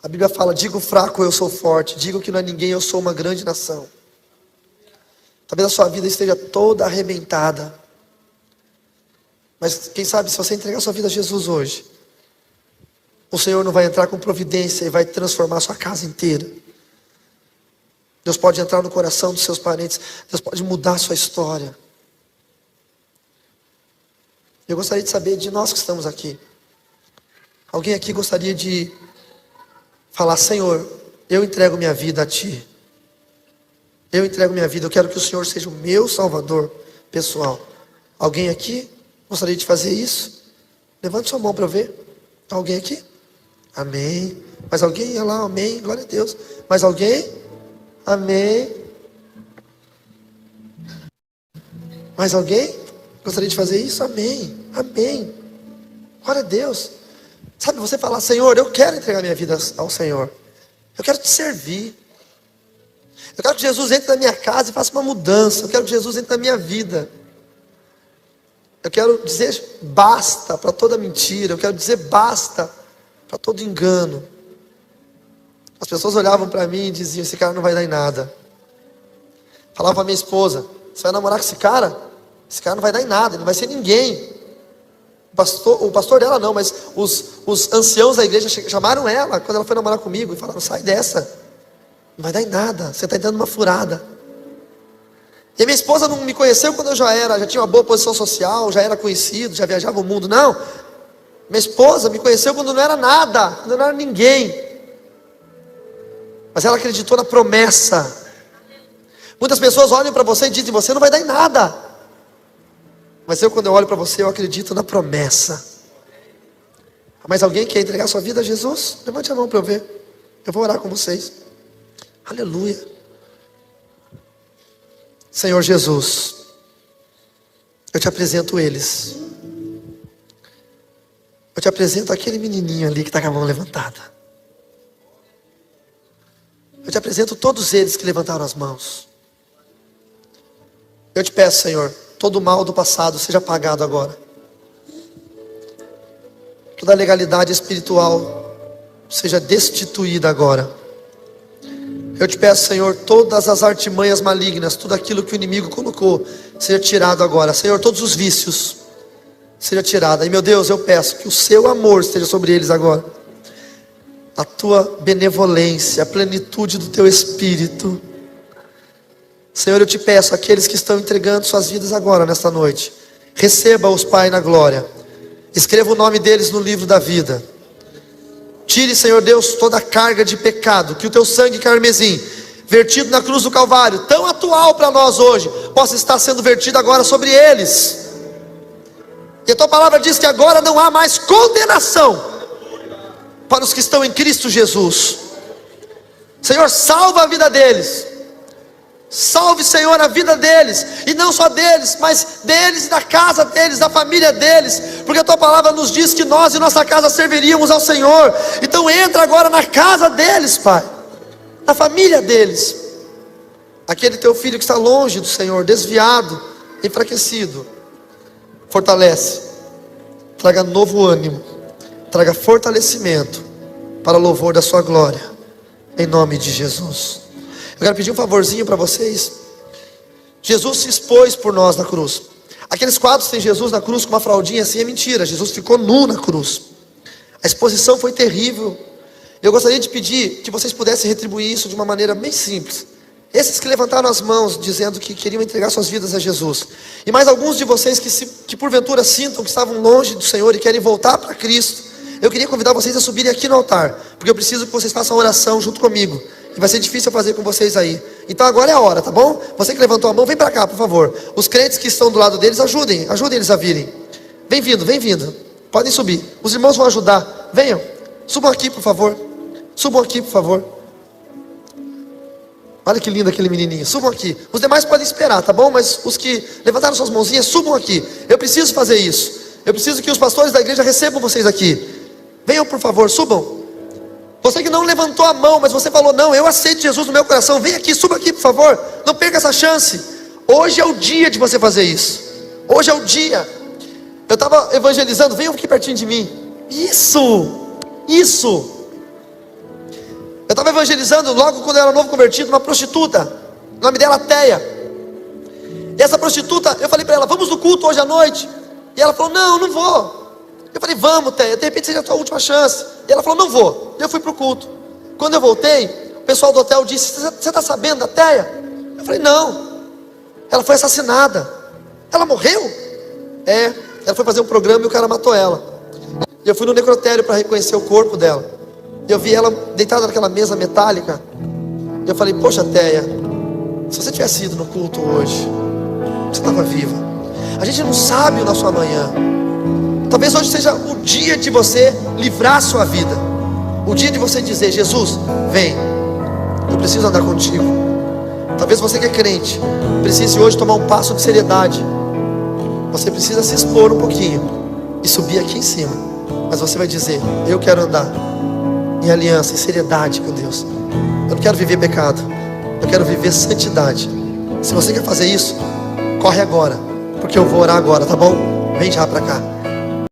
A: A Bíblia fala: diga o fraco, eu sou forte. Diga o que não é ninguém, eu sou uma grande nação. Talvez a sua vida esteja toda arrebentada, mas quem sabe, se você entregar a sua vida a Jesus hoje, o Senhor não vai entrar com providência e vai transformar a sua casa inteira. Deus pode entrar no coração dos seus parentes. Deus pode mudar a sua história. Eu gostaria de saber de nós que estamos aqui. Alguém aqui gostaria de falar: Senhor, eu entrego minha vida a Ti. Eu entrego minha vida, eu quero que o Senhor seja o meu Salvador pessoal. Alguém aqui gostaria de fazer isso? Levante sua mão para eu ver. Alguém aqui? Amém. Mais alguém? Olha lá, amém. Glória a Deus. Mais alguém? Amém. Mais alguém? Gostaria de fazer isso? Amém. Amém. Glória a Deus. Sabe, você falar: Senhor, eu quero entregar minha vida ao Senhor. Eu quero te servir. Eu quero que Jesus entre na minha casa e faça uma mudança. Eu quero que Jesus entre na minha vida. Eu quero dizer basta para toda mentira. Eu quero dizer basta para todo engano. As pessoas olhavam para mim e diziam: esse cara não vai dar em nada. Falava para minha esposa: você vai namorar com esse cara? Esse cara não vai dar em nada, ele não vai ser ninguém. O pastor dela não, mas os anciãos da igreja chamaram ela quando ela foi namorar comigo e falaram: sai dessa, não vai dar em nada, você está entrando numa furada. E a minha esposa não me conheceu quando eu já tinha uma boa posição social, já era conhecido, já viajava o mundo. Não, minha esposa me conheceu quando não era nada, quando não era ninguém. Mas ela acreditou na promessa. Muitas pessoas olham para você e dizem: você não vai dar em nada. Mas quando eu olho para você, eu acredito na promessa. Mas alguém quer entregar sua vida a Jesus? Levante a mão para eu ver. Eu vou orar com vocês. Aleluia. Senhor Jesus, eu te apresento eles. Eu te apresento aquele menininho ali que está com a mão levantada. Eu te apresento todos eles que levantaram as mãos. Eu te peço, Senhor, todo o mal do passado seja apagado agora. Toda legalidade espiritual seja destituída agora. Eu te peço, Senhor, todas as artimanhas malignas, tudo aquilo que o inimigo colocou, seja tirado agora. Senhor, todos os vícios, seja tirado. E meu Deus, eu peço que o seu amor esteja sobre eles agora. A tua benevolência, a plenitude do teu Espírito. Senhor, eu te peço, aqueles que estão entregando suas vidas agora, nesta noite, receba-os, Pai, na glória. Escreva o nome deles no livro da vida. Tire, Senhor Deus, toda a carga de pecado, que o teu sangue carmesim, vertido na cruz do Calvário, tão atual para nós hoje, possa estar sendo vertido agora sobre eles. E a tua palavra diz que agora não há mais condenação para os que estão em Cristo Jesus. Senhor, salva a vida deles. Salve, Senhor, a vida deles, e não só deles, mas deles, da casa deles, da família deles, porque a tua palavra nos diz que nós e nossa casa serviríamos ao Senhor. Então entra agora na casa deles, Pai, na família deles. Aquele teu filho que está longe do Senhor, desviado, enfraquecido, fortalece, traga novo ânimo, traga fortalecimento para o louvor da sua glória, em nome de Jesus. Eu quero pedir um favorzinho para vocês. Jesus se expôs por nós na cruz. Aqueles quadros tem Jesus na cruz com uma fraldinha assim, é mentira. Jesus ficou nu na cruz. A exposição foi terrível. Eu gostaria de pedir que vocês pudessem retribuir isso de uma maneira bem simples. Esses que levantaram as mãos dizendo que queriam entregar suas vidas a Jesus, e mais alguns de vocês que porventura sintam que estavam longe do Senhor e querem voltar para Cristo, eu queria convidar vocês a subirem aqui no altar, porque eu preciso que vocês façam a oração junto comigo. E vai ser difícil eu fazer com vocês aí. Então agora é a hora, tá bom? Você que levantou a mão, vem para cá, por favor. Os crentes que estão do lado deles, ajudem eles a virem. Vem vindo. Podem subir. Os irmãos vão ajudar. Venham. Subam aqui, por favor. Olha que lindo aquele menininho. Subam aqui. Os demais podem esperar, tá bom? Mas os que levantaram suas mãozinhas, subam aqui. Eu preciso fazer isso. Eu preciso que os pastores da igreja recebam vocês aqui. Venham, por favor, subam. Você que não levantou a mão, mas você falou: não, eu aceito Jesus no meu coração. Vem aqui, suba aqui, por favor. Não perca essa chance. Hoje é o dia de você fazer isso. Hoje é o dia. Eu estava evangelizando, venham aqui pertinho de mim. Isso. Eu estava evangelizando logo quando eu era novo convertido, uma prostituta. O nome dela Teia. E essa prostituta, eu falei para ela: vamos no culto hoje à noite. E ela falou: não, não vou. Eu falei: vamos, Teia, de repente seja a tua última chance. E ela falou: não vou. Eu fui para o culto. Quando eu voltei, o pessoal do hotel disse: você está sabendo da Teia? Eu falei: não. Ela foi assassinada. Ela morreu? Ela foi fazer um programa e o cara matou ela. E eu fui no necrotério para reconhecer o corpo dela. E eu vi ela deitada naquela mesa metálica. E eu falei: poxa, Teia, se você tivesse ido no culto hoje, você estava viva. A gente não sabe o nosso amanhã. Talvez hoje seja o dia de você livrar a sua vida. O dia de você dizer: Jesus, vem, eu preciso andar contigo. Talvez você que é crente precise hoje tomar um passo de seriedade. Você precisa se expor um pouquinho e subir aqui em cima. Mas você vai dizer: eu quero andar em aliança, em seriedade com Deus. Eu não quero viver pecado, eu quero viver santidade. Se você quer fazer isso, corre agora, porque eu vou orar agora, tá bom? Vem já para cá.